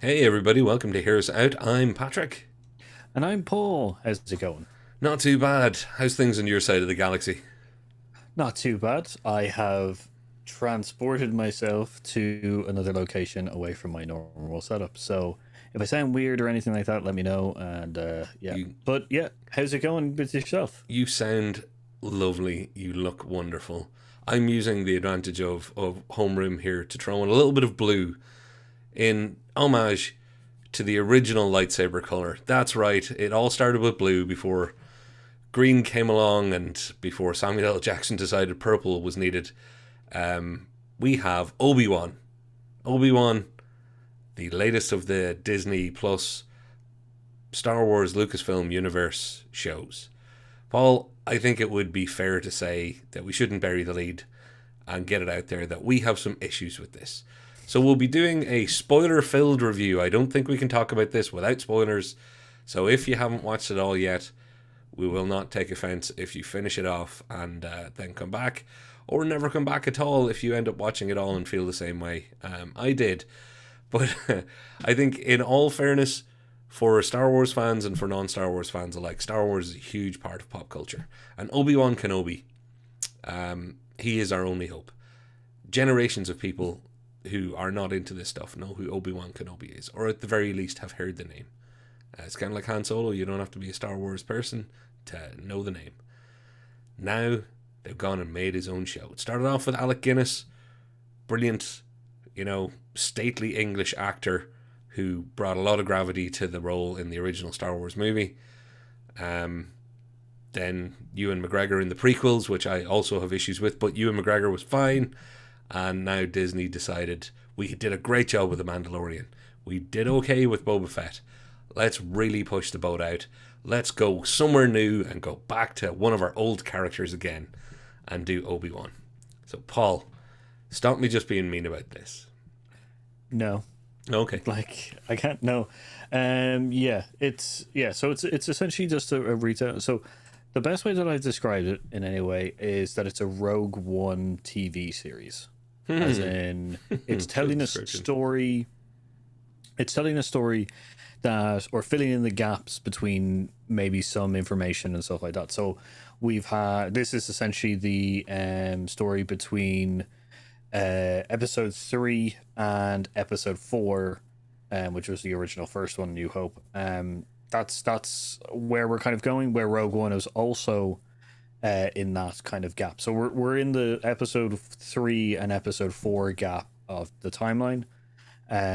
Hey everybody, welcome to Hear Us Out. I'm Patrick. And I'm Paul. How's it going? Not too bad. How's things on your side of the galaxy? Not too bad. I have transported myself to another location away from my normal setup. So if I sound weird or anything like that, let me know. And yeah. You But yeah, how's it going with yourself? you sound lovely. You look wonderful. I'm using the advantage of homeroom here to throw in a little bit of blue in homage to the original lightsaber color. That's right. It all started with blue before green came along and before Samuel L. Jackson decided purple was needed. We have Obi-Wan. Obi-Wan, the latest of the Disney Plus Star Wars Lucasfilm universe shows. Paul, I think it would be fair to say that we shouldn't bury the lead and get it out there that we have some issues with this. So we'll be doing a spoiler-filled review. I don't think we can talk about this without spoilers. So if you haven't watched it all yet, we will not take offense if you finish it off and then come back, or never come back at all if you end up watching it all and feel the same way I did. But I think, in all fairness, for Star Wars fans and for non-Star Wars fans alike, Star Wars is a huge part of pop culture. And Obi-Wan Kenobi, he is our only hope. Generations of people who are not into this stuff know who Obi-Wan Kenobi is, or at the very least have heard the name. It's kind of like Han Solo. You don't have to be a Star Wars person to know the name. Now they've gone and made his own show. It started off with Alec Guinness, brilliant, stately English actor who brought a lot of gravity to the role in the original Star Wars movie. Then Ewan McGregor in the prequels, which I also have issues with, but Ewan McGregor was fine. And now Disney decided we did a great job with The Mandalorian. We did okay with Boba Fett. Let's really push the boat out. Let's go somewhere new and go back to one of our old characters again and do Obi-Wan. So, Paul, stop me just being mean about this. No. Okay. Like I can't no. So it's essentially just a retail. So the best way that I described it in any way is that it's a Rogue One TV series. As in it's telling a story. It's telling a story that, or filling in the gaps between maybe some information and stuff like that. So this is essentially the story between episode 3 and episode 4, which was the original first one, New Hope. That's where we're kind of going, where Rogue One is also in that kind of gap. So we're in the episode 3 and episode 4 gap of the timeline,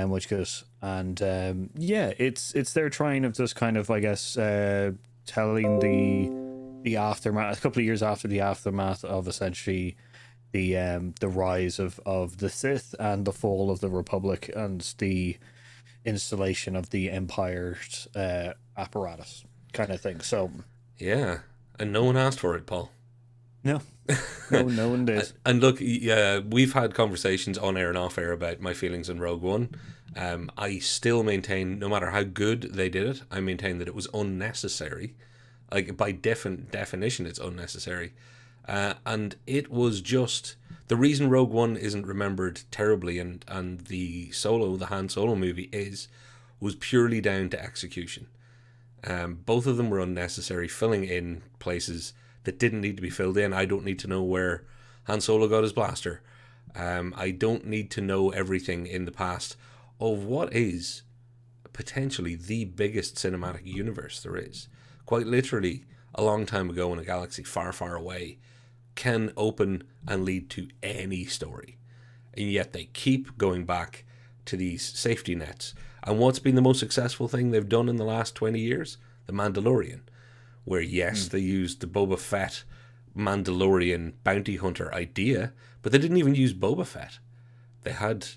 which goes, and it's their trying of just kind of, I guess, telling the aftermath, a couple of years after the aftermath of essentially the rise of the Sith and the fall of the Republic and the installation of the Empire's apparatus kind of thing. So Yeah. And no one asked for it, Paul. no, no one did. And look, yeah, we've had conversations on air and off air about my feelings on Rogue One. I still maintain, no matter how good they did it, I maintain that it was unnecessary. Like, by definition, it's unnecessary. And it was just the reason Rogue One isn't remembered terribly, and the Han Solo movie was purely down to execution. Both of them were unnecessary, filling in places that didn't need to be filled in. I don't need to know where Han Solo got his blaster. I don't need to know everything in the past of what is potentially the biggest cinematic universe there is. Quite literally, a long time ago in a galaxy far, far away, can open and lead to any story. And yet they keep going back to these safety nets. And what's been the most successful thing they've done in the last 20 years? The Mandalorian. Where, yes, they used the Boba Fett Mandalorian bounty hunter idea, but they didn't even use Boba Fett. They had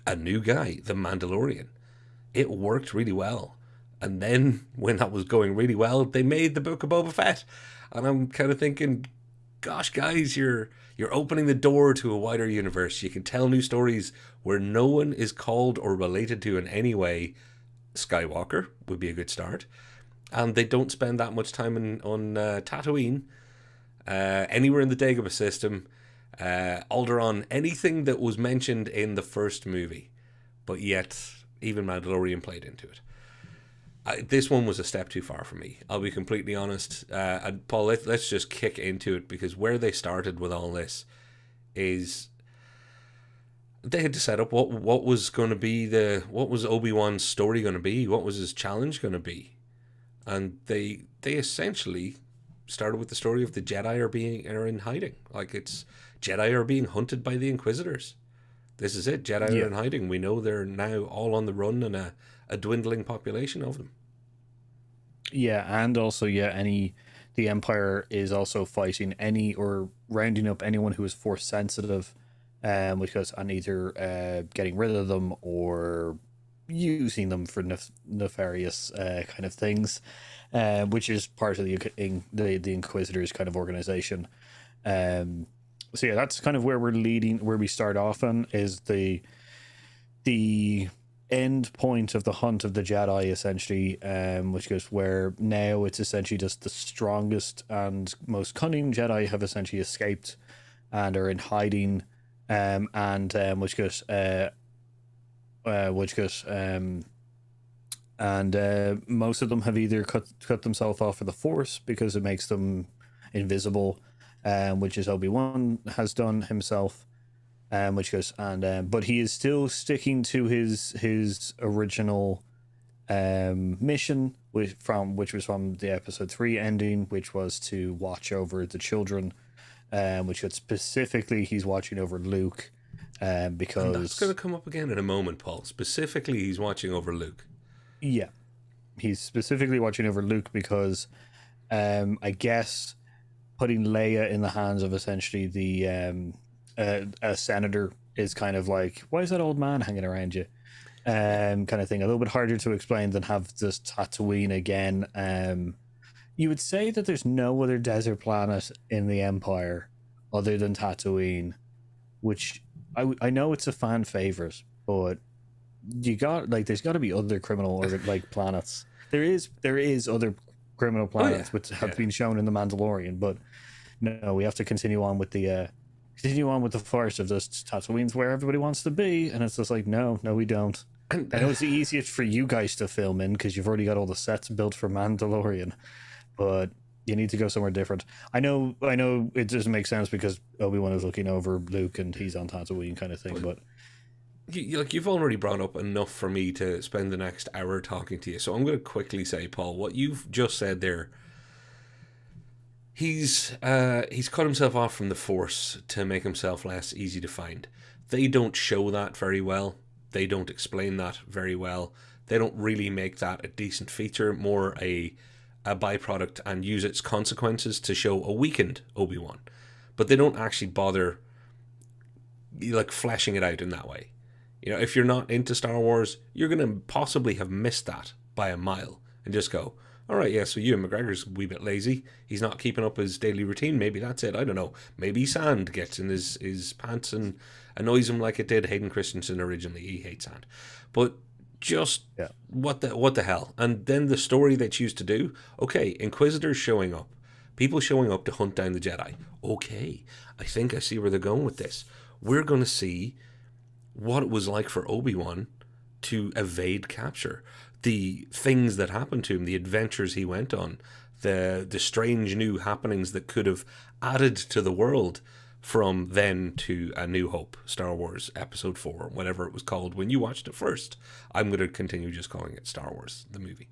a new guy, the Mandalorian. It worked really well. And then, when that was going really well, they made the Book of Boba Fett. And I'm kind of thinking, gosh, guys, you're opening the door to a wider universe. You can tell new stories where no one is called or related to in any way. Skywalker would be a good start. And they don't spend that much time on Tatooine, anywhere in the Dagobah system, Alderaan, anything that was mentioned in the first movie. But yet, even Mandalorian played into it. This one was a step too far for me. I'll be completely honest. And Paul, let's just kick into it, because where they started with all this is they had to set up what was going to be what was Obi-Wan's story going to be, what was his challenge going to be, and they essentially started with the story of the Jedi are in hiding. Like, it's Jedi are being hunted by the Inquisitors. This is it. Jedi are in hiding. We know they're now all on the run, and a dwindling population of them. Yeah, and also, the Empire is also fighting or rounding up anyone who is force sensitive, because on either getting rid of them or using them for nefarious kind of things, which is part of the Inquisitors kind of organization. So yeah, that's kind of where we start off on, is the end point of the hunt of the Jedi, essentially, which goes where now it's essentially just the strongest and most cunning Jedi have essentially escaped and are in hiding, which goes most of them have either cut themselves off of the Force because it makes them invisible, which is Obi-Wan has done himself. But he is still sticking to his original mission, which was from the episode 3 ending, which was to watch over the children, which was specifically he's watching over Luke, because... And that's going to come up again in a moment, Paul. Specifically, he's watching over Luke. Yeah. He's specifically watching over Luke because, I guess, putting Leia in the hands of essentially a senator is kind of like, why is that old man hanging around you? Kind of thing. A little bit harder to explain than have this Tatooine again. You would say that there's no other desert planet in the Empire other than Tatooine, which I know it's a fan favorite, but there's got to be other criminal planets. There is other criminal planets which have been shown in the Mandalorian, but no, we have to continue on with the farce of this. Tatooine's where everybody wants to be, and it's just like, no, we don't. I know it's the easiest for you guys to film in because you've already got all the sets built for Mandalorian, but you need to go somewhere different. I know it doesn't make sense because Obi-Wan is looking over Luke and he's on Tatooine kind of thing, but you've already brought up enough for me to spend the next hour talking to you, so I'm going to quickly say, Paul, what you've just said there. He's cut himself off from the Force to make himself less easy to find. They don't show that very well. They don't explain that very well. They don't really make that a decent feature, more a byproduct, and use its consequences to show a weakened Obi-Wan. But they don't actually bother fleshing it out in that way. You know, if you're not into Star Wars, you're going to possibly have missed that by a mile and just go, all right, yeah, so Ewan McGregor's a wee bit lazy. He's not keeping up his daily routine. Maybe that's it. I don't know. Maybe sand gets in his pants and annoys him like it did Hayden Christensen originally. He hates sand. But just what the hell? And then the story they choose to do. Okay, Inquisitors showing up. People showing up to hunt down the Jedi. Okay, I think I see where they're going with this. We're going to see what it was like for Obi-Wan to evade capture. The things that happened to him, the adventures he went on, the strange new happenings that could have added to the world from then to A New Hope, Star Wars Episode 4, whatever it was called when you watched it first. I'm going to continue just calling it Star Wars, the movie.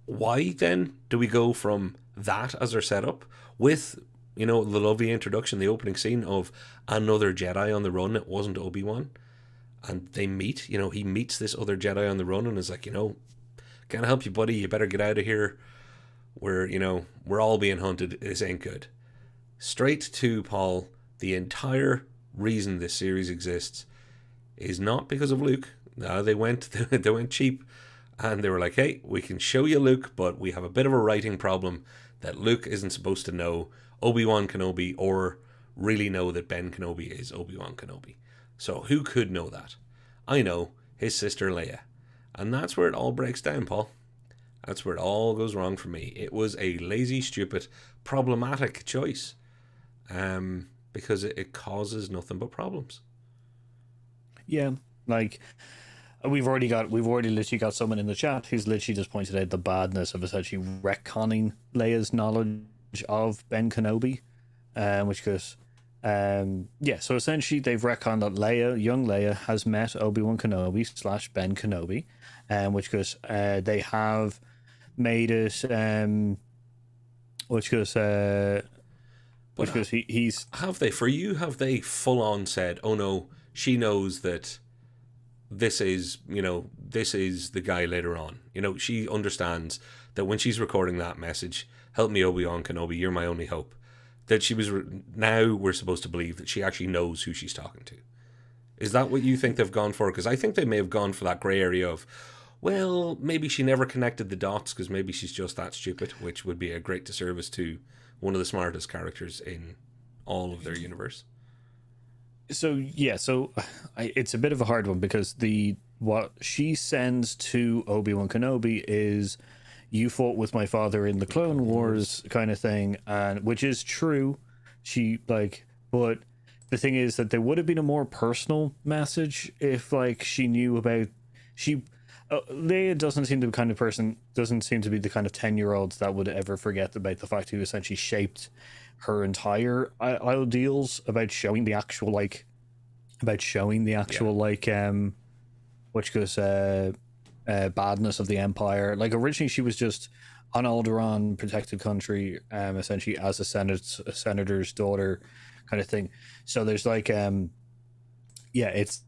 Why then do we go from that as our setup with, the lovely introduction, the opening scene of another Jedi on the run? It wasn't Obi-Wan. And they meet, he meets this other Jedi on the run and is like, can't help you, buddy. You better get out of here. We're all being hunted. This ain't good. Straight to Paul, the entire reason this series exists is not because of Luke. No, they went cheap and they were like, hey, we can show you Luke, but we have a bit of a writing problem that Luke isn't supposed to know Obi-Wan Kenobi or really know that Ben Kenobi is Obi-Wan Kenobi. So who could know that? I know, his sister Leia. And that's where it all breaks down, Paul. That's where it all goes wrong for me. It was a lazy, stupid, problematic choice. Because it causes nothing but problems. Yeah, Like we've already literally got someone in the chat who's literally just pointed out the badness of essentially retconning Leia's knowledge of Ben Kenobi, which goes, yeah. So essentially, they've retconned that young Leia, has met Obi-Wan Kenobi / Ben Kenobi, which goes, they have made it, which goes, he's have they full on said, oh no, she knows that this is the guy later on. She understands that when she's recording that message, help me Obi-Wan Kenobi, you're my only hope, that she was now we're supposed to believe that she actually knows who she's talking to. Is that what you think they've gone for? Because I think they may have gone for that grey area of, well, maybe she never connected the dots because maybe she's just that stupid, which would be a great disservice to one of the smartest characters in all of their universe. So yeah, it's a bit of a hard one because what she sends to Obi-Wan Kenobi is, you fought with my father in the Clone Wars kind of thing, and which is true. But the thing is that there would have been a more personal message if she knew about Leia doesn't seem to be the kind of 10-year-olds that would ever forget about the fact who essentially shaped her entire ideals about showing the actual which goes badness of the Empire. Originally she was just on Alderaan, protected country, essentially as a senator's daughter kind of thing. So there's it's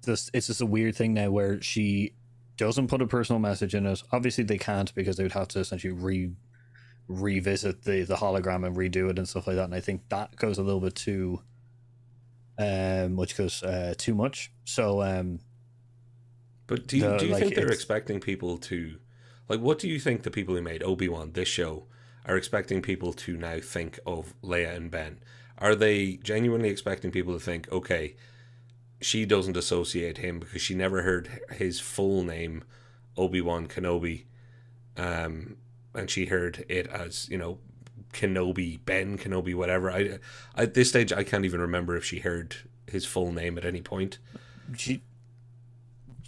just a weird thing now where she doesn't put a personal message in it. Obviously they can't because they would have to essentially revisit the hologram and redo it and stuff like that, and I think that goes a little bit too too much. So but do you think they're expecting people to, what do you think the people who made Obi-Wan, this show, are expecting people to now think of Leia and Ben? Are they genuinely expecting people to think, okay, she doesn't associate him because she never heard his full name, Obi-Wan Kenobi, and she heard it as, Kenobi, Ben Kenobi, whatever. At this stage, I can't even remember if she heard his full name at any point.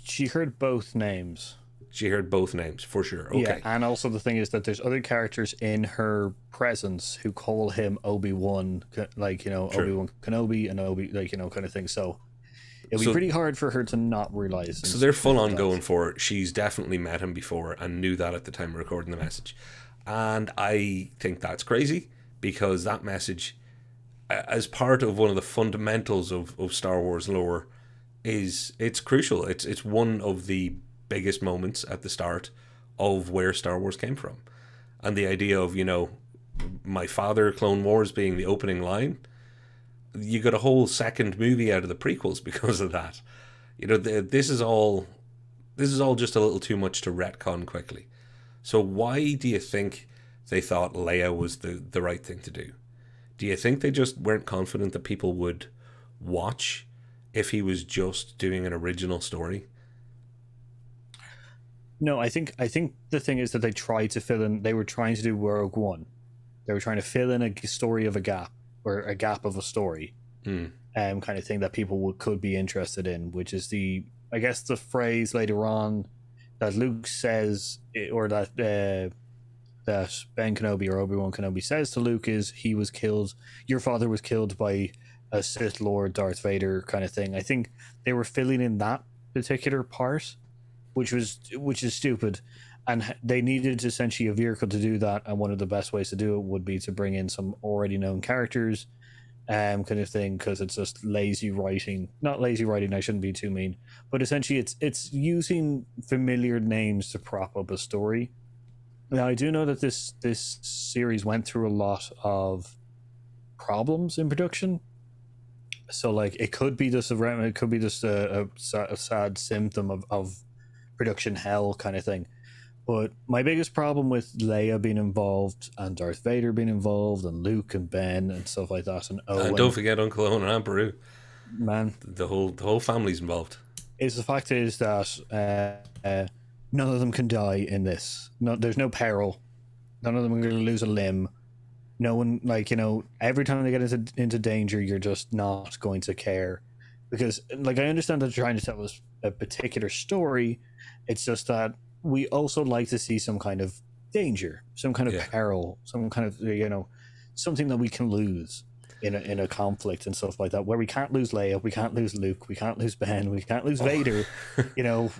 She heard both names. She heard both names, for sure. Okay. Yeah, and also the thing is that there's other characters in her presence who call him Obi-Wan, Obi-Wan Kenobi and kind of thing. So it'd be pretty hard for her to not realize. So they're full on going for it. She's definitely met him before and knew that at the time of recording the message. And I think that's crazy because that message, as part of one of the fundamentals of Star Wars lore, it's crucial. It's one of the biggest moments at the start of where Star Wars came from. And the idea of, my father, Clone Wars being the opening line, you got a whole second movie out of the prequels because of that. This is all just a little too much to retcon quickly. So why do you think they thought Leia was the right thing to do? Do you think they just weren't confident that people would watch if he was just doing an original story? No, I think the thing is that they tried to fill in. They were trying to do Rogue One. They were trying to fill in a story of a gap, or a gap of a story, kind of thing that people could be interested in. Which is the phrase later on that Luke says, or that Ben Kenobi or Obi-Wan Kenobi says to Luke is, "He was killed. Your father was killed by a Sith Lord, Darth Vader," kind of thing. I think they were filling in that particular part, which is stupid, and they needed essentially a vehicle to do that. And one of the best ways to do it would be to bring in some already known characters, kind of thing, because it's just lazy writing. Not lazy writing, I shouldn't be too mean, but essentially it's using familiar names to prop up a story. Now I do know that this series went through a lot of problems in production. So it could be just a sad symptom of production hell kind of thing. But my biggest problem with Leia being involved and Darth Vader being involved and Luke and Ben and stuff like that, and Owen, and don't forget Uncle Owen and Aunt Beru, man, the whole family's involved. Is the fact is that none of them can die in this. No, there's no peril. None of them are going to lose a limb. No one, every time they get into danger, you're just not going to care. Because, I understand that they're trying to tell us a particular story. It's just that we also like to see some kind of danger, some kind of peril, some kind of something that we can lose in a conflict and stuff like that, where we can't lose Leia, we can't lose Luke, we can't lose Ben, we can't lose Vader,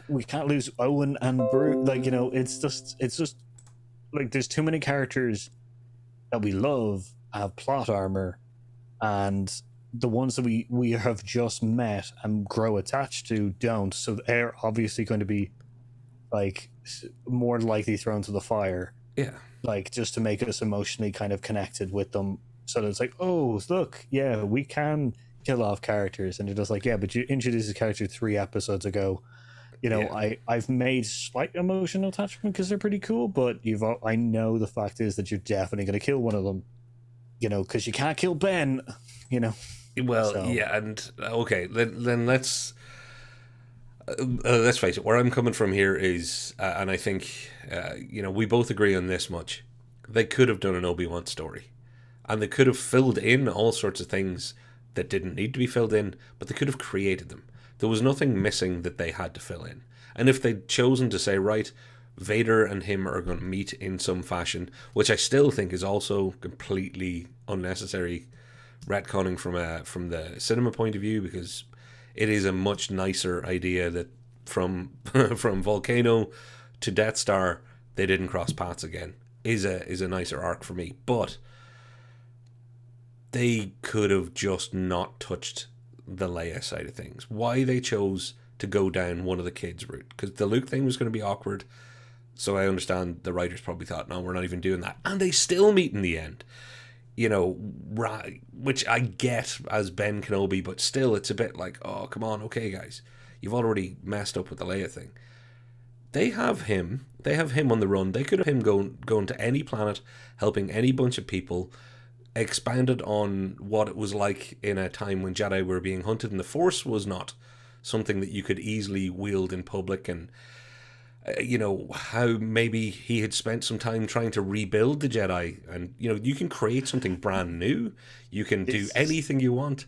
we can't lose Owen and Bruce. Like, it's just like there's too many characters that we love have plot armor, and the ones that we have just met and grow attached to don't. So they're obviously going to be like more likely thrown to the fire. Yeah. Like, just to make us emotionally kind of connected with them. So that it's like, oh, look, yeah, we can kill off characters. And you're just like, yeah, but you introduced a character 3 episodes ago. I've made slight emotional attachment because they're pretty cool, but I know the fact is that you're definitely going to kill one of them, because you can't kill Ben, Well, so. Yeah, and okay, then let's face it. Where I'm coming from here is, and I think, we both agree on this much. They could have done an Obi-Wan story, and they could have filled in all sorts of things that didn't need to be filled in, but they could have created them. There was nothing missing that they had to fill in. And if they'd chosen to say, right, Vader and him are going to meet in some fashion, which I still think is also completely unnecessary retconning from the cinema point of view, because it is a much nicer idea that from from Volcano to Death Star they didn't cross paths again is a nicer arc for me. But they could have just not touched the Leia side of things. Why they chose to go down one of the kids' route, because the Luke thing was going to be awkward, so I understand the writers probably thought, no, we're not even doing that, and they still meet in the end, which I get as Ben Kenobi, but still it's a bit like, oh, come on, okay guys, you've already messed up with the Leia thing. They have him on the run. They could have him going to any planet, helping any bunch of people, expanded on what it was like in a time when Jedi were being hunted and the Force was not something that you could easily wield in public, and how maybe he had spent some time trying to rebuild the Jedi, and you can create something brand new, you can do anything you want,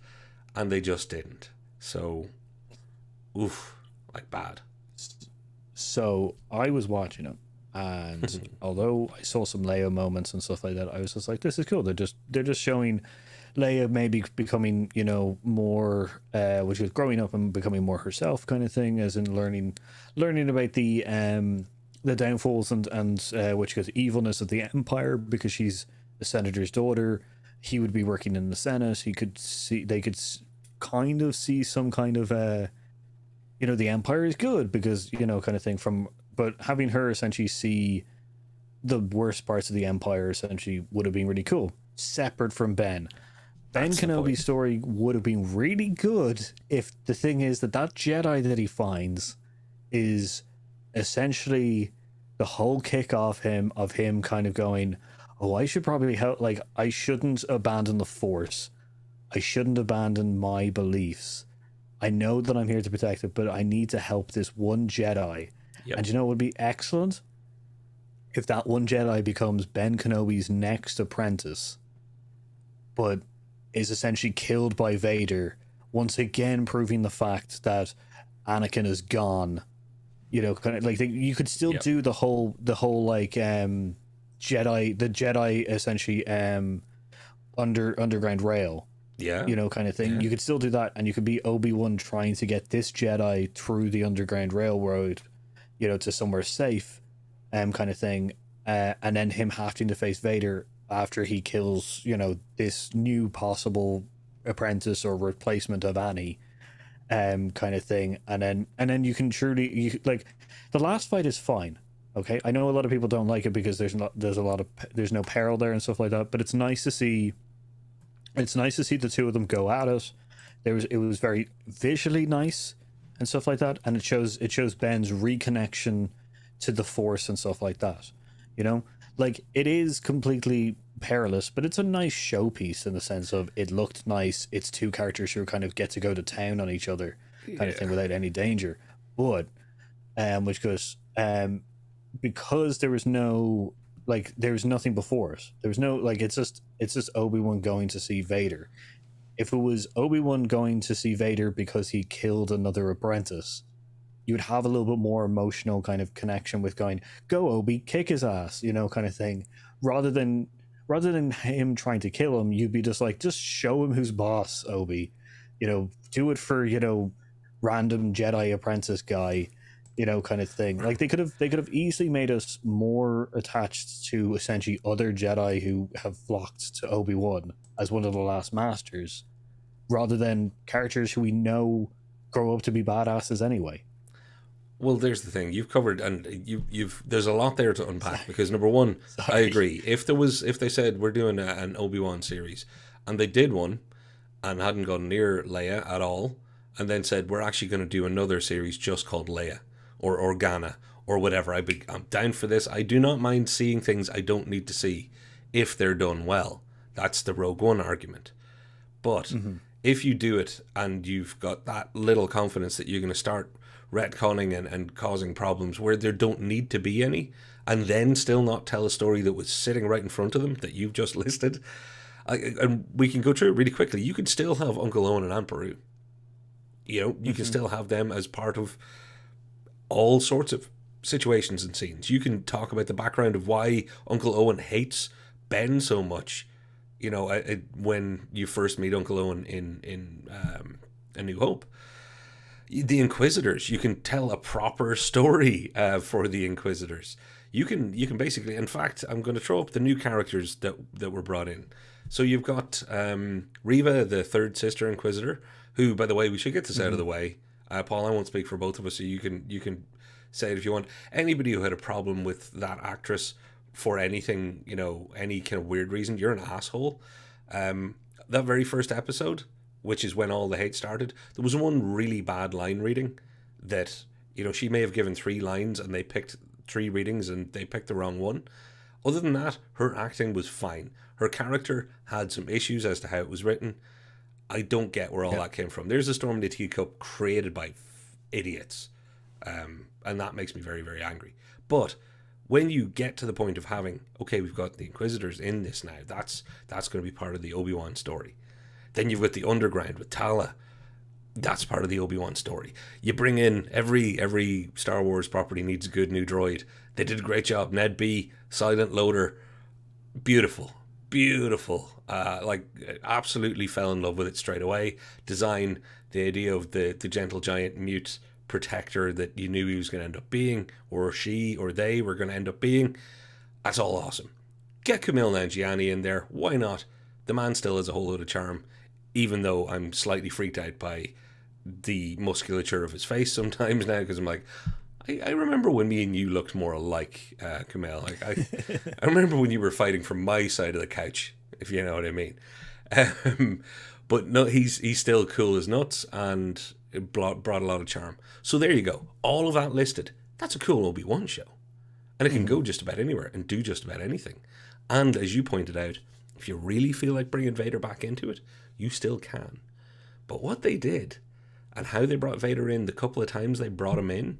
and they just didn't. So bad. So I was watching it, and although I saw some Leia moments and stuff like that, I was just like, this is cool. They're just showing Leia maybe becoming, more, which was growing up and becoming more herself kind of thing, as in learning about the downfalls and which goes evilness of the Empire, because she's a senator's daughter. He would be working in the Senate. They could kind of see some kind of, the Empire is good because, kind of thing but having her essentially see the worst parts of the Empire essentially would have been really cool. Separate from Ben. Ben Kenobi's story would have been really good if the thing is that Jedi that he finds is essentially the whole kick off of him kind of going, oh, I should probably help. Like, I shouldn't abandon the Force. I shouldn't abandon my beliefs. I know that I'm here to protect it, but I need to help this one Jedi. Yep. And it would be excellent if that one Jedi becomes Ben Kenobi's next apprentice, but is essentially killed by Vader, once again proving the fact that Anakin is gone. Kind of like you could still do the whole like Jedi essentially underground rail. Yeah. Kind of thing. Yeah. You could still do that, and you could be Obi-Wan trying to get this Jedi through the underground railroad, to somewhere safe, kind of thing, and then him having to face Vader after he kills, this new possible apprentice or replacement of Annie, kind of thing, and then you can truly like the last fight is fine. Okay, I know a lot of people don't like it because there's no peril there and stuff like that, but it's nice to see. It's nice to see the two of them go at it. It was very visually nice and stuff like that, and it shows Ben's reconnection to the Force and stuff like that. Like, it is completely perilous, but it's a nice showpiece in the sense of it looked nice. It's two characters who kind of get to go to town on each other, kind of thing, without any danger. But because there was no. Like, there was nothing before it. There was no, like, it's just Obi-Wan going to see Vader. If it was Obi-Wan going to see Vader because he killed another apprentice, you would have a little bit more emotional kind of connection with going, go Obi, kick his ass, kind of thing, rather than him trying to kill him. You'd be just like, just show him who's boss, Obi, do it for random Jedi apprentice guy, kind of thing. Like they could have easily made us more attached to essentially other Jedi who have flocked to Obi-Wan as one of the last masters, rather than characters who we know grow up to be badasses anyway. Well, there's the thing you've covered, and you've there's a lot there to unpack. Because number one, I agree. If they said we're doing an Obi-Wan series, and they did one, and hadn't gone near Leia at all, and then said we're actually going to do another series just called Leia or Organa or whatever, I'm down for this. I do not mind seeing things I don't need to see if they're done well. That's the Rogue One argument. But if you do it and you've got that little confidence that you're going to start retconning and causing problems where there don't need to be any, and then still not tell a story that was sitting right in front of them that you've just listed, and we can go through it really quickly. You could still have Uncle Owen and Aunt Beru. You can still have them as part of all sorts of situations and scenes. You can talk about the background of why Uncle Owen hates Ben so much. When you first meet Uncle Owen in A New Hope. The Inquisitors, you can tell a proper story for the Inquisitors. You can basically, in fact, I'm going to throw up the new characters that were brought in. So you've got Reva, the third sister Inquisitor, who, by the way, we should get this out of the way. Paul, I won't speak for both of us, so you can say it if you want. Anybody who had a problem with that actress for anything, any kind of weird reason, you're an asshole. That very first episode, which is when all the hate started, there was one really bad line reading that, she may have given 3 lines and they picked 3 readings and they picked the wrong one. Other than that, her acting was fine. Her character had some issues as to how it was written. I don't get where all that came from. There's a Storm in the Teacup created by idiots. And that makes me very, very angry. But when you get to the point of having, okay, we've got the Inquisitors in this now, that's going to be part of the Obi-Wan story. Then you've got the Underground with Tala. That's part of the Obi-Wan story. You bring in every Star Wars property needs a good new droid. They did a great job. Ned B, Silent Loader, beautiful. Absolutely fell in love with it straight away. Design, the idea of the gentle giant mute protector that you knew he was going to end up being, or she or they were going to end up being. That's all awesome. Get Kumail Nanjiani in there. Why not? The man still has a whole load of charm, even though I'm slightly freaked out by the musculature of his face sometimes now, because I'm like, I remember when me and you looked more alike, Kumail. I remember when you were fighting from my side of the couch, if you know what I mean. But no, he's still cool as nuts, and it brought a lot of charm. So there you go. All of that listed. That's a cool Obi-Wan show. And it can go just about anywhere and do just about anything. And as you pointed out, if you really feel like bringing Vader back into it, you still can. But what they did, and how they brought Vader in the couple of times they brought him in,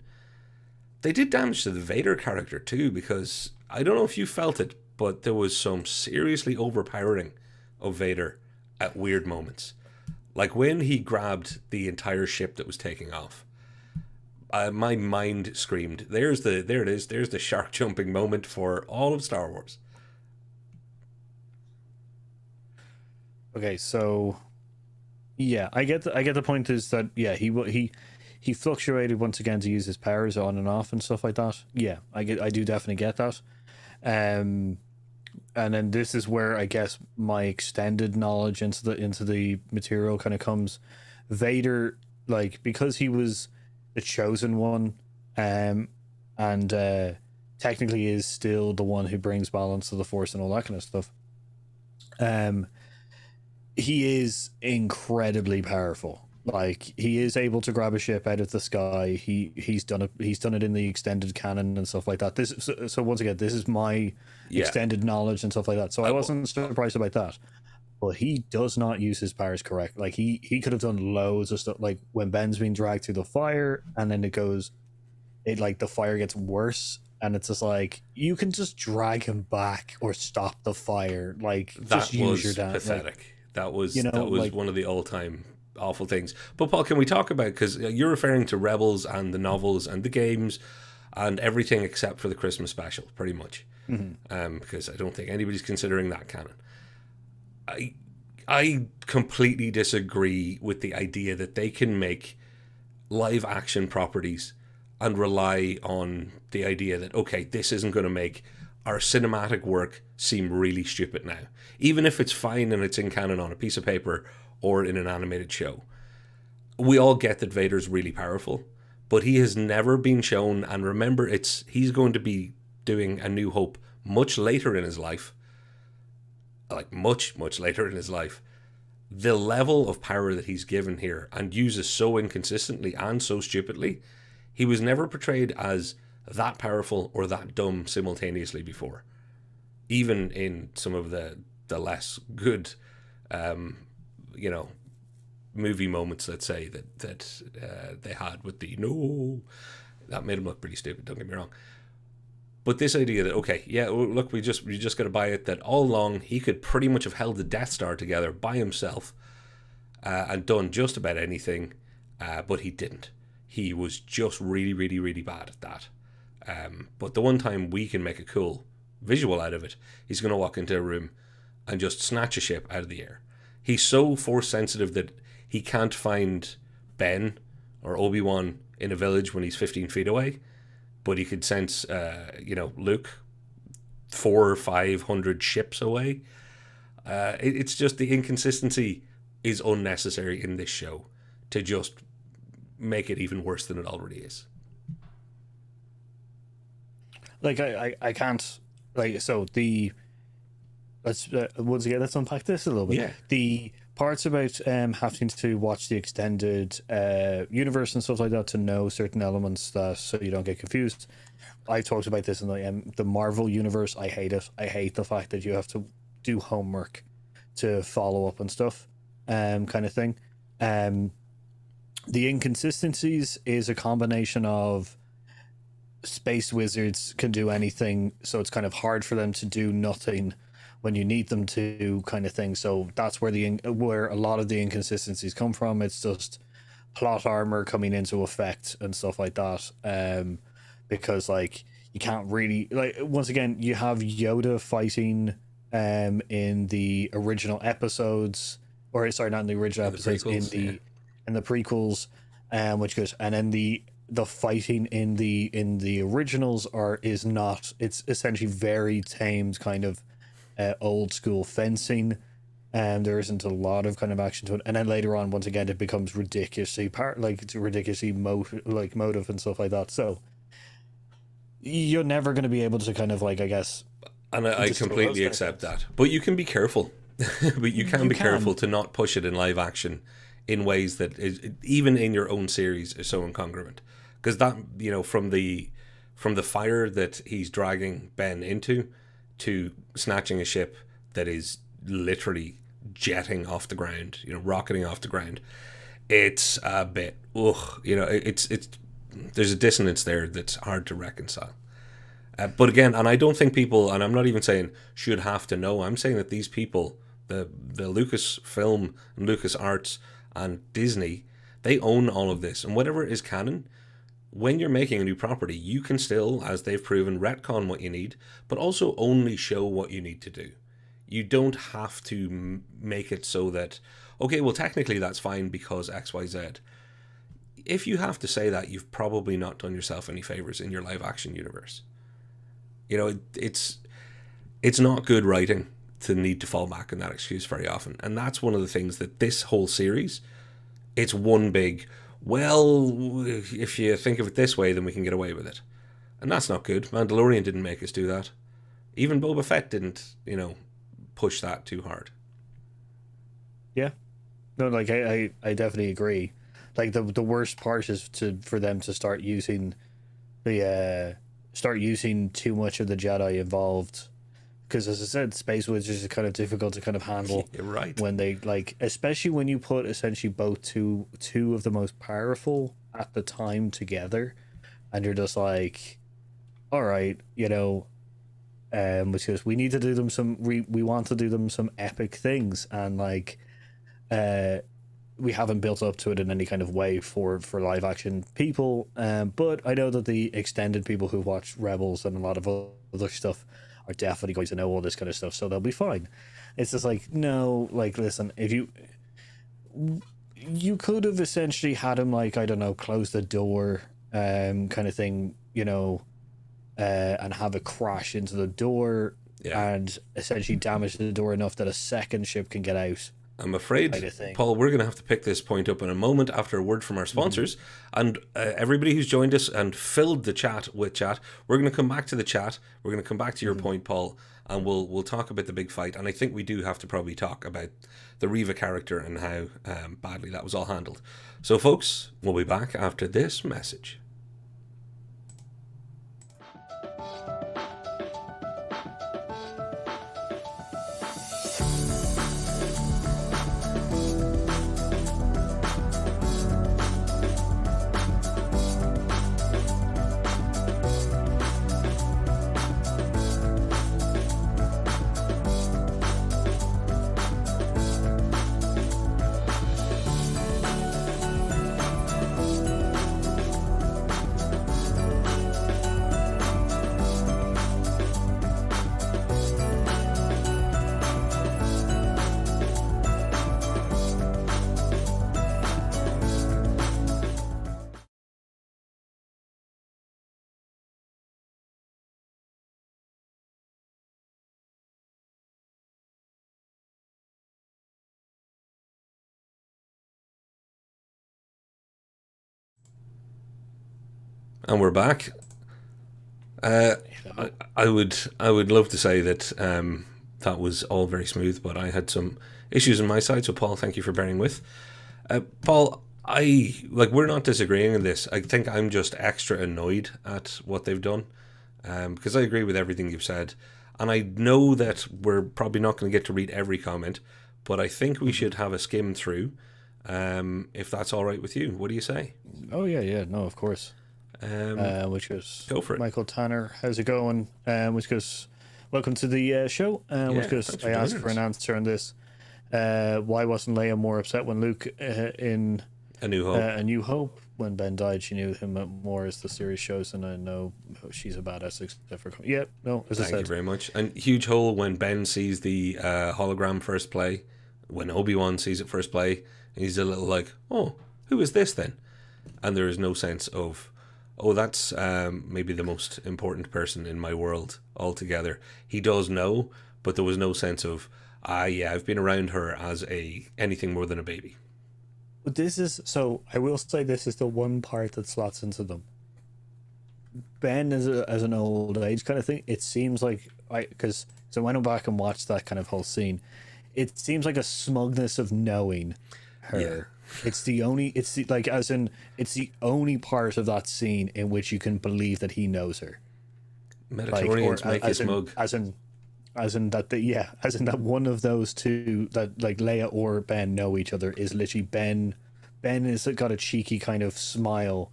they did damage to the Vader character too, because I don't know if you felt it, but there was some seriously overpowering of Vader at weird moments. Like when he grabbed the entire ship that was taking off, my mind screamed, there it is, there's the shark jumping moment for all of Star Wars. Okay, so yeah, I get the point is that he fluctuated once again to use his powers on and off and stuff like that. Yeah, I do definitely get that. And then this is where I guess my extended knowledge into the material kind of comes. Vader, like, because he was the chosen one, and technically is still the one who brings balance to the Force and all that kind of stuff. He is incredibly powerful. Like, he is able to grab a ship out of the sky. He's done it in the extended canon and stuff like that. So once again, this is my extended knowledge and stuff like that. So I wasn't surprised about that. But he does not use his powers correct. Like, he could have done loads of stuff. Like when Ben's being dragged through the fire, and then the fire gets worse, and it's just like, you can just drag him back or stop the fire. Like, that just use your pathetic. Like, that was one of the all-time awful things. But Paul, can we talk about, because you're referring to Rebels and the novels and the games and everything except for the Christmas special, pretty much, because I don't think anybody's considering that canon. I completely disagree with the idea that they can make live action properties and rely on the idea that, okay, this isn't going to make our cinematic work seem really stupid now, even if it's fine and it's in canon on a piece of paper or in an animated show. We all get that Vader's really powerful, but he has never been shown, and remember, he's going to be doing A New Hope much later in his life, like much later in his life. The level of power that he's given here and uses so inconsistently and so stupidly, he was never portrayed as that powerful or that dumb simultaneously before, even in some of the less good movie moments, let's say, that they had with that made him look pretty stupid, don't get me wrong. But this idea that, okay, yeah, look, we just got to buy it, that all along he could pretty much have held the Death Star together by himself and done just about anything, but he didn't. He was just really, really, really bad at that. But the one time we can make a cool visual out of it, he's going to walk into a room and just snatch a ship out of the air. He's so force sensitive that he can't find Ben or Obi-Wan in a village when he's 15 feet away, but he could sense, Luke 400 or 500 ships away. It's just the inconsistency is unnecessary in this show to just make it even worse than it already is. Like I can't, like, so let's once again, let's unpack this a little bit. Yeah. The parts about having to watch the extended universe and stuff like that to know certain elements, that so you don't get confused. I've talked about this in the Marvel universe. I hate it. I hate the fact that you have to do homework to follow up and stuff, kind of thing. The inconsistencies is a combination of space wizards can do anything, so it's kind of hard for them to do nothing when you need them to, kind of thing. So that's where where a lot of the inconsistencies come from. It's just plot armor coming into effect and stuff like that. Because like you can't really, like, once again, you have Yoda fighting in the original episodes, or sorry, not in the original episodes, in the prequels, which goes, and then the fighting in the originals it's essentially very tamed kind of old school fencing, and there isn't a lot of kind of action to it. And then later on, once again, it becomes ridiculously motive and stuff like that. So you're never going to be able to kind of, like, I guess. And I completely accept that. But you can be careful. But you can be careful to not push it in live action in ways that even in your own series is so incongruent. Because that, from the fire that he's dragging Ben into to snatching a ship that is literally jetting off the ground, rocketing off the ground, it's a bit, it's there's a dissonance there that's hard to reconcile. But again, and I don't think people, and I'm not even saying should have to know, I'm saying that these people, the Lucasfilm and LucasArts and Disney, they own all of this, and whatever is canon, when you're making a new property, you can still, as they've proven, retcon what you need, but also only show what you need to do. You don't have to make it so that, okay, well, technically that's fine because XYZ. If you have to say that, you've probably not done yourself any favors in your live action universe. It's not good writing to need to fall back on that excuse very often. And that's one of the things that this whole series, it's one big, well, if you think of it this way, then we can get away with it. And that's not good. Mandalorian didn't make us do that. Even Boba Fett didn't, push that too hard. Yeah. No, like, I definitely agree. Like, the worst part is for them to start using too much of the Jedi involved. Because, as I said, space wizards is kind of difficult to kind of handle. You're right. When they, like, especially when you put essentially both two of the most powerful at the time together, and you're just like, all right, because we need to do them we want to do them some epic things, and like, we haven't built up to it in any kind of way for live action people. But I know that the extended people who watch Rebels and a lot of other stuff are definitely going to know all this kind of stuff, so they'll be fine. It's just like, no, like, listen, if you could have essentially had him, like, I don't know, close the door, kind of thing, you know, and have it crash into the door, and essentially damage the door enough that a second ship can get out. I'm afraid, kind of thing. Paul, we're going to have to pick this point up in a moment after a word from our sponsors. And everybody who's joined us and filled the chat with chat, we're going to come back to the chat. We're going to come back to your point, Paul, and we'll talk about the big fight. And I think we do have to probably talk about the Reva character and how badly that was all handled. So, folks, we'll be back after this message. And we're back. I would love to say that that was all very smooth, but I had some issues on my side. So, Paul, thank you for bearing with. Paul, we're not disagreeing on this. I think I'm just extra annoyed at what they've done, because I agree with everything you've said, and I know that we're probably not going to get to read every comment, but I think we should have a skim through, if that's all right with you. What do you say? Oh yeah, no, of course. Which goes, go for it. Michael Tanner, how's it going? Which goes, welcome to the show. Which goes, I asked for an answer on this. Why wasn't Leia more upset when Luke in A New Hope? A New Hope, when Ben died, she knew him more as the series shows, and I know she's a badass except for as I said. Thank you very much. And huge hole when Ben sees the hologram first play, when Obi-Wan sees it first play, he's a little like, oh, who is this then? And there is no sense of, oh, that's maybe the most important person in my world altogether. He does know, but there was no sense of, I've been around her as anything more than a baby. But I will say this is the one part that slots into them. Ben as an old age kind of thing, it seems like, because I went back and watched that kind of whole scene, it seems like a smugness of knowing her. Yeah. It's the only part of that scene in which you can believe that he knows her. Metatorians make you smug. As in that one of those two, that like Leia or Ben know each other, is literally Ben. Ben has got a cheeky kind of smile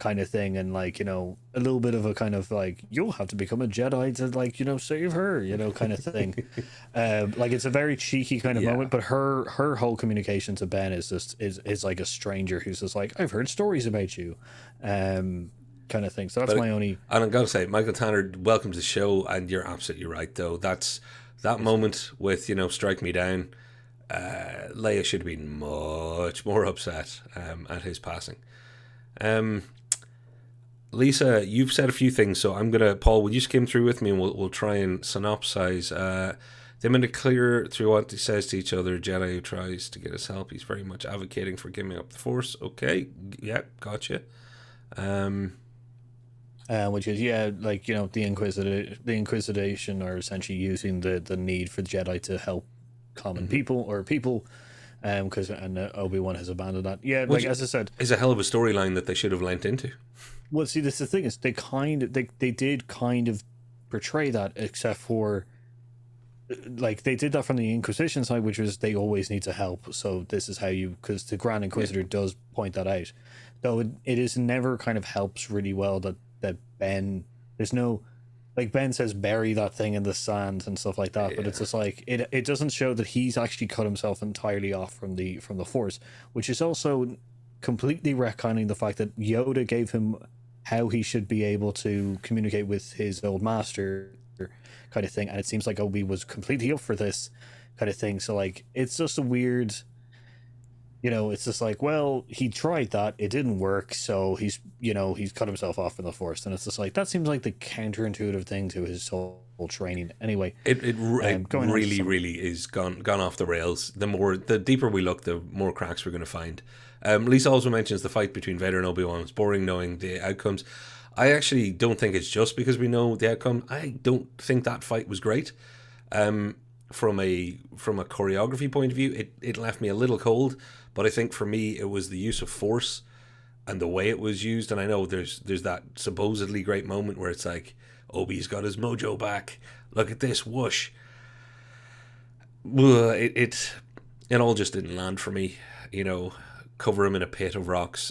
kind of thing, and like, you know, a little bit of a kind of like, you'll have to become a Jedi to, like, you know, save her, you know, kind of thing. Like, it's a very cheeky kind of moment, but her whole communication to Ben is just is like a stranger who's just like, I've heard stories about you, kind of thing. So that's my only. And I'm gonna say, Michael Tanner, welcome to the show, and you're absolutely right though. That moment with, you know, strike me down, Leia should have been much more upset at his passing. Lisa, you've said a few things, so I'm gonna, Paul, will you skim through with me, and we'll try and synopsize. They made it clear through what he says to each other. Jedi who tries to get his help, he's very much advocating for giving up the Force. Okay, yeah, gotcha. Which is, like, you know, the Inquisition are essentially using the need for the Jedi to help common people, because Obi-Wan has abandoned that. Yeah, which, like as I said, is a hell of a storyline that they should have lent into. Well, see, this is the thing, is they did kind of portray that, except for, like, they did that from the Inquisition side, which was they always need to help. So this is how because the Grand Inquisitor does point that out, though it is never kind of helps really well that Ben, there's no, like Ben says, bury that thing in the sand and stuff like that. But it's just like it doesn't show that he's actually cut himself entirely off from the Force, which is also completely retconning the fact that Yoda gave him how he should be able to communicate with his old master, kind of thing. And it seems like Obi was completely up for this kind of thing. So like, it's just a weird, it's just like, well, he tried that, it didn't work, so he's cut himself off in the Force. And it's just like, that seems like the counterintuitive thing to his whole training. Anyway, it really is gone off the rails. The deeper we look, the more cracks we're going to find. Lisa also mentions the fight between Vader and Obi-Wan. It's boring knowing the outcomes. I actually don't think it's just because we know the outcome. I don't think that fight was great. From a choreography point of view, it left me a little cold. But I think for me, it was the use of Force and the way it was used. And I know there's that supposedly great moment where it's like, Obi's got his mojo back. Look at this, whoosh. It all just didn't land for me. Cover him in a pit of rocks.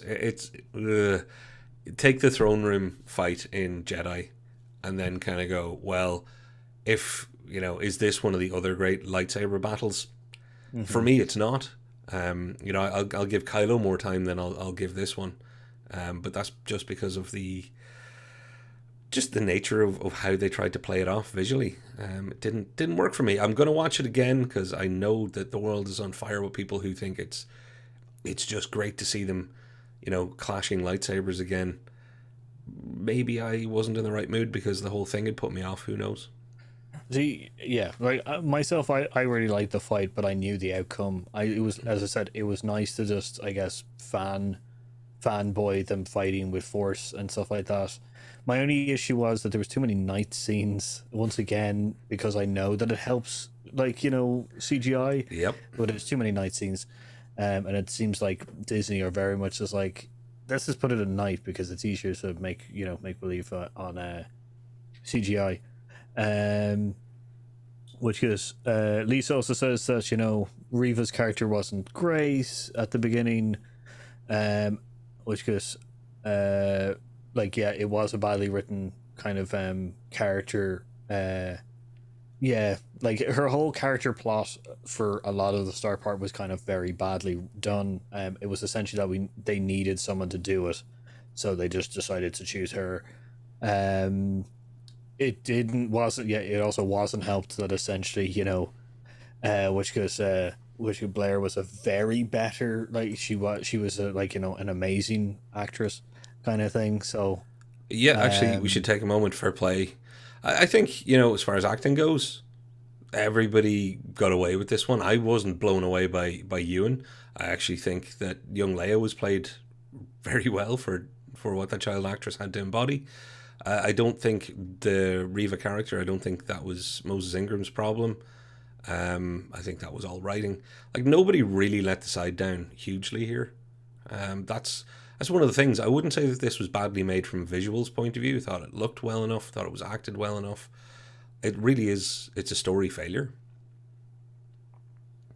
Take the throne room fight in Jedi and then kind of go, well, if, is this one of the other great lightsaber battles? Mm-hmm. For me, it's not. I'll give Kylo more time than I'll give this one. But that's just because of the nature of how they tried to play it off visually. It didn't work for me. I'm going to watch it again because I know that the world is on fire with people who think it's just great to see them, clashing lightsabers again. Maybe I wasn't in the right mood because the whole thing had put me off. Who knows? Myself, I really liked the fight, but I knew the outcome. It was, as I said, it was nice to just, I guess, fanboy them fighting with Force and stuff like that. My only issue was that there was too many night scenes once again, because I know that it helps, CGI. Yep. But there's too many night scenes, and it seems like Disney are very much just like, let's just put it at night because it's easier to make believe on CGI. Which is Lisa also says that Reva's character wasn't great at the beginning, which is it was a badly written kind of character. Like her whole character plot for a lot of the start part was kind of very badly done. It was essentially that they needed someone to do it, so they just decided to choose her. It also wasn't helped that essentially, which Blair was a very better, like she was an amazing actress kind of thing. So yeah, actually, we should take a moment for play. I think, as far as acting goes, everybody got away with this one. I wasn't blown away by Ewan. I actually think that young Leia was played very well for what that child actress had to embody. I don't think the Reva character, I don't think that was Moses Ingram's problem. I think that was all writing. Like, nobody really let the side down hugely here. That's one of the things. I wouldn't say that this was badly made from a visuals point of view. I thought it looked well enough, thought it was acted well enough. It really is, it's a story failure.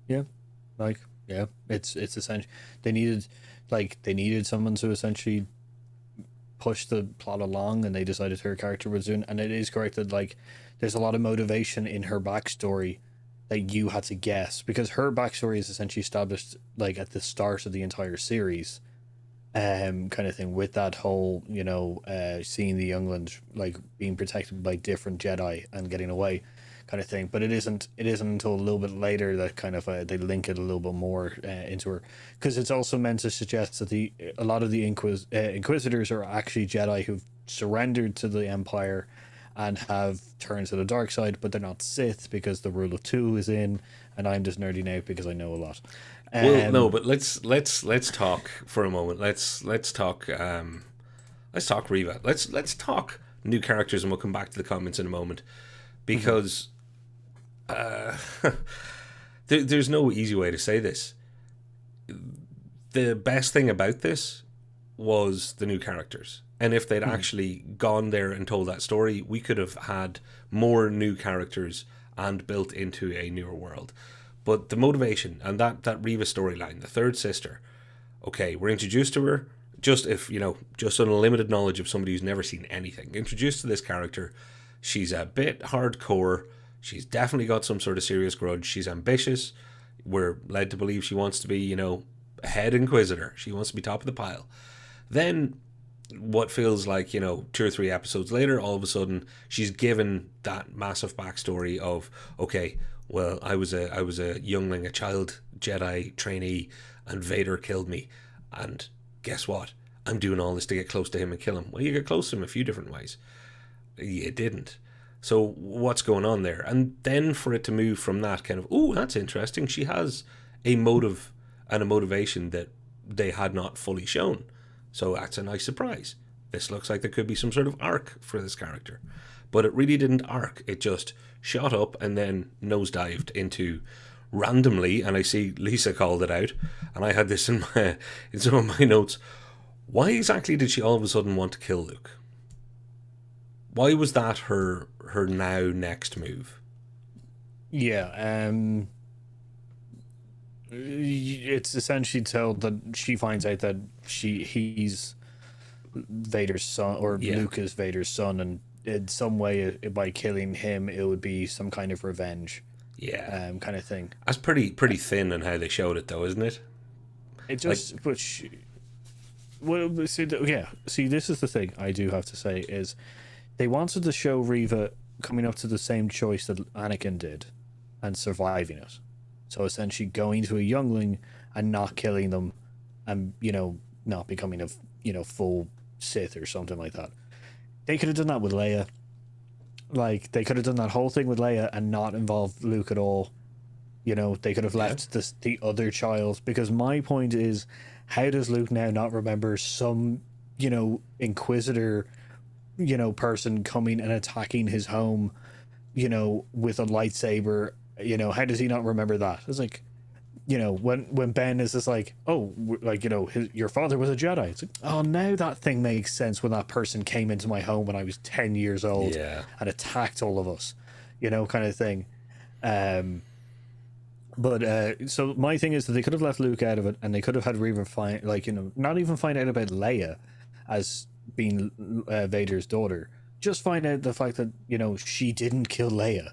Yeah. It's essentially, they needed someone to essentially push the plot along, and they decided her character was doing. And it is correct that there's a lot of motivation in her backstory that you had to guess, because her backstory is essentially established at the start of the entire series, kind of thing, with that whole seeing the younglings being protected by different Jedi and getting away kind of thing. But it isn't until a little bit later that kind of they link it a little bit more into her, because it's also meant to suggest that a lot of the Inquisitors are actually Jedi who've surrendered to the Empire and have turned to the dark side, but they're not Sith because the rule of two is in, and I'm just nerding out because I know a lot. Well, no, but let's talk for a moment. Let's talk Reva. Let's talk new characters, and we'll come back to the comments in a moment, because there's no easy way to say this. The best thing about this was the new characters. And if they'd actually gone there and told that story, we could have had more new characters and built into a newer world. But the motivation and that Reva storyline, the third sister, okay, we're introduced to her, just on a limited knowledge of somebody who's never seen anything. Introduced to this character, She's a bit hardcore. She's definitely got some sort of serious grudge. She's ambitious. We're led to believe she wants to be, head Inquisitor. She wants to be top of the pile. Then, what feels like, 2 or 3 episodes later, all of a sudden, she's given that massive backstory of, okay, well, I was a youngling, a child Jedi trainee, and Vader killed me. And guess what? I'm doing all this to get close to him and kill him. Well, you get close to him a few different ways. You didn't. So what's going on there? And then for it to move from that kind of, oh, that's interesting. She has a motive and a motivation that they had not fully shown. So that's a nice surprise. This looks like there could be some sort of arc for this character. But it really didn't arc. It just shot up and then nosedived into randomly, and I see Lisa called it out, and I had this in some of my notes. Why exactly did she all of a sudden want to kill Luke? Why was that her now next move? Yeah, it's essentially told that she finds out that he's Vader's son, or Luke is Vader's son, and in some way, by killing him, it would be some kind of revenge. Yeah, kind of thing. That's pretty thin in how they showed it, though, isn't it? It just, See, this is the thing I do have to say is, they wanted to show Reva coming up to the same choice that Anakin did, and surviving it. So essentially, going to a youngling and not killing them, and not becoming a full Sith or something like that. They could have done that with Leia. Like, they could have done that whole thing with Leia and not involved Luke at all. They could have left the other child. Because my point is, how does Luke now not remember some, Inquisitor, person coming and attacking his home, with a lightsaber? How does he not remember that? It's like, when Ben is just like, oh, like, your father was a Jedi. It's like, oh, now that thing makes sense when that person came into my home when I was 10 years old and attacked all of us, kind of thing. So my thing is that they could have left Luke out of it, and they could have had Reva not even find out about Leia as being Vader's daughter. Just find out the fact that, she didn't kill Leia.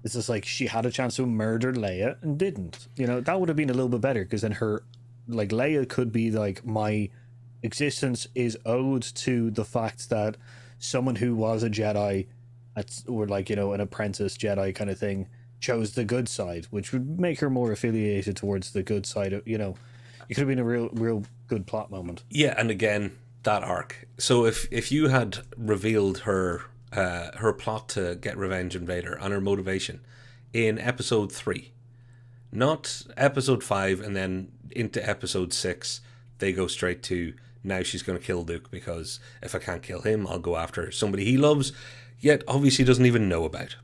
It's just like she had a chance to murder Leia and didn't. That would have been a little bit better, because then Leia could be like, my existence is owed to the fact that someone who was a Jedi, or an apprentice Jedi kind of thing, chose the good side, which would make her more affiliated towards the good side of, it could have been a real good plot moment. Yeah, and again, that arc. So if you had revealed her plot to get revenge on Vader and her motivation in episode 3, not episode 5, and then into episode 6 they go straight to, now she's going to kill Luke, because if I can't kill him, I'll go after somebody he loves, yet obviously doesn't even know about.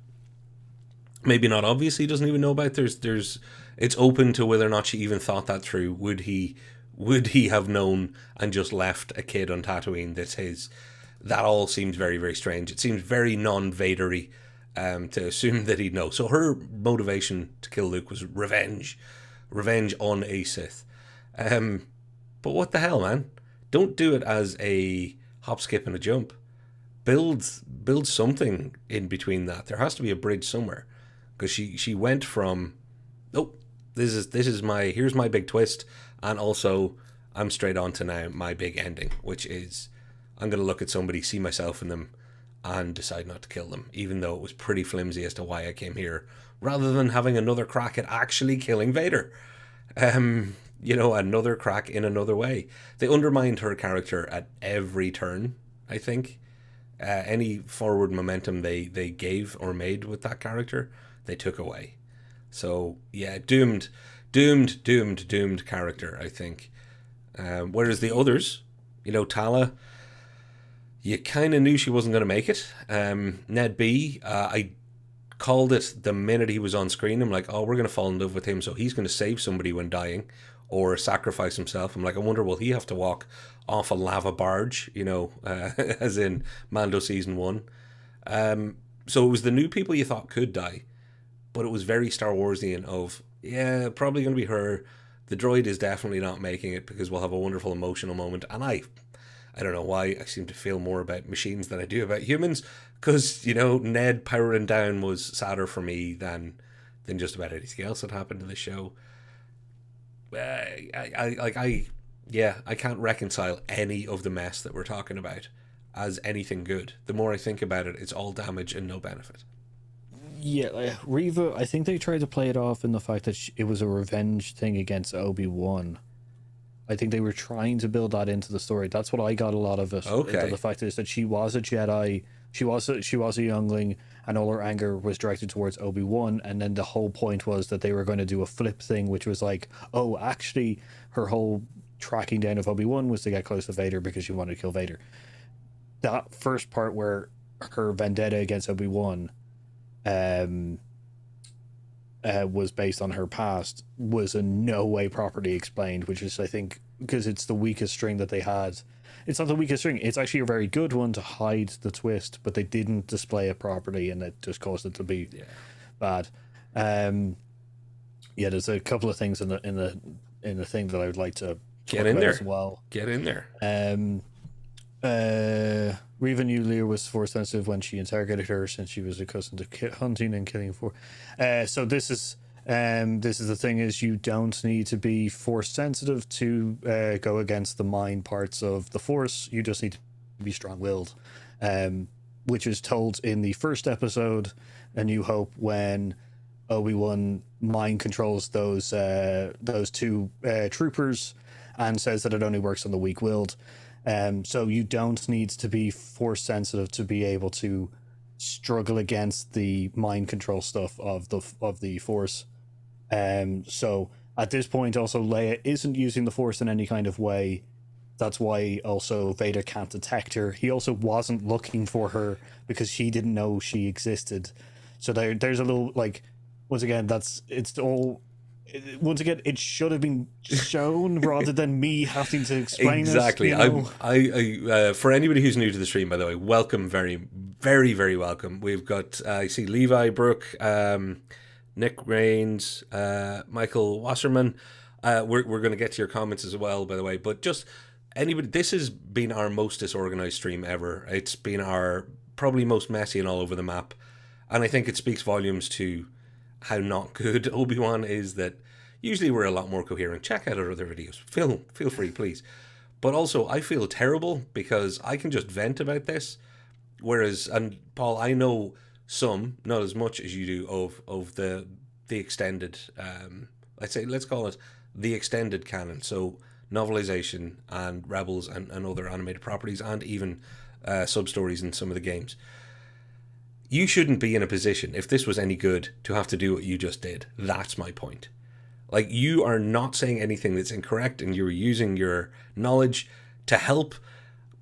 Maybe not obviously doesn't even know about. There's it's open to whether or not she even thought that through. Would he have known and just left a kid on Tatooine that's his? That all seems very, very strange. It seems very non-Vadery to assume that he'd know. So her motivation to kill Luke was revenge on a Sith. But what the hell, man? Don't do it as a hop, skip, and a jump. Build something in between that. There has to be a bridge somewhere, because she went from, oh, here's my big twist, and also I'm straight on to now my big ending, which is, I'm going to look at somebody, see myself in them, and decide not to kill them, even though it was pretty flimsy as to why I came here, rather than having another crack at actually killing Vader. Another crack in another way. They undermined her character at every turn, I think. Any forward momentum they gave or made with that character, they took away. So, yeah, doomed character, I think. Whereas the others, Tala, you kind of knew she wasn't going to make it. Ned B, I called it the minute he was on screen. I'm like, oh, we're going to fall in love with him, so he's going to save somebody when dying or sacrifice himself. I'm like, I wonder, will he have to walk off a lava barge, as in Mando Season 1. So it was the new people you thought could die, but it was very Star Warsian of, yeah, probably going to be her. The droid is definitely not making it, because we'll have a wonderful emotional moment. And I don't know why I seem to feel more about machines than I do about humans, because, Ned powering down was sadder for me than just about anything else that happened in the show. I can't reconcile any of the mess that we're talking about as anything good. The more I think about it, it's all damage and no benefit. Yeah, Reva, I think they tried to play it off in the fact that it was a revenge thing against Obi-Wan. I think they were trying to build that into the story. That's what I got a lot of it. Okay. The fact is that she was a Jedi, she was a youngling, and all her anger was directed towards Obi-Wan, and then the whole point was that they were going to do a flip thing, which was like, oh, actually, her whole tracking down of Obi-Wan was to get close to Vader because she wanted to kill Vader. That first part where her vendetta against Obi-Wan was based on her past was in no way properly explained, which is, I think, because it's the weakest string that they had. It's not the weakest string, it's actually a very good one to hide the twist, but they didn't display it properly, and it just caused it to be bad. There's a couple of things in the thing that I would like to get in there as well. Get in there. Reva knew Leia was force sensitive when she interrogated her, since she was accustomed to hunting and killing for. So this is the thing: is you don't need to be force sensitive to go against the mind parts of the force. You just need to be strong-willed, which is told in the first episode, A New Hope, when Obi-Wan mind controls those two troopers and says that it only works on the weak-willed. So you don't need to be force sensitive to be able to struggle against the mind control stuff of the force. So at this point, also Leia isn't using the force in any kind of way. That's why also Vader can't detect her. He also wasn't looking for her because he didn't know she existed. So there's a little, like, once again, it should have been shown rather than me having to explain exactly. it. I for anybody who's new to the stream, by the way, welcome, very, very, very welcome. We've got I see Levi, Brooke, Nick Rains, Michael Wasserman. We're going to get to your comments as well, by the way. But just anybody, this has been our most disorganized stream ever. It's been our probably most messy and all over the map, and I think it speaks volumes to how not good Obi-Wan is, that usually we're a lot more coherent. Check out our other videos. Feel free, please. But also, I feel terrible because I can just vent about this. Whereas, and Paul, I know some, not as much as you do, of the extended, let's call it the extended canon. So novelization and Rebels and other animated properties, and even sub-stories in some of the games. You shouldn't be in a position, if this was any good, to have to do what you just did. That's my point. Like, you are not saying anything that's incorrect, and you're using your knowledge to help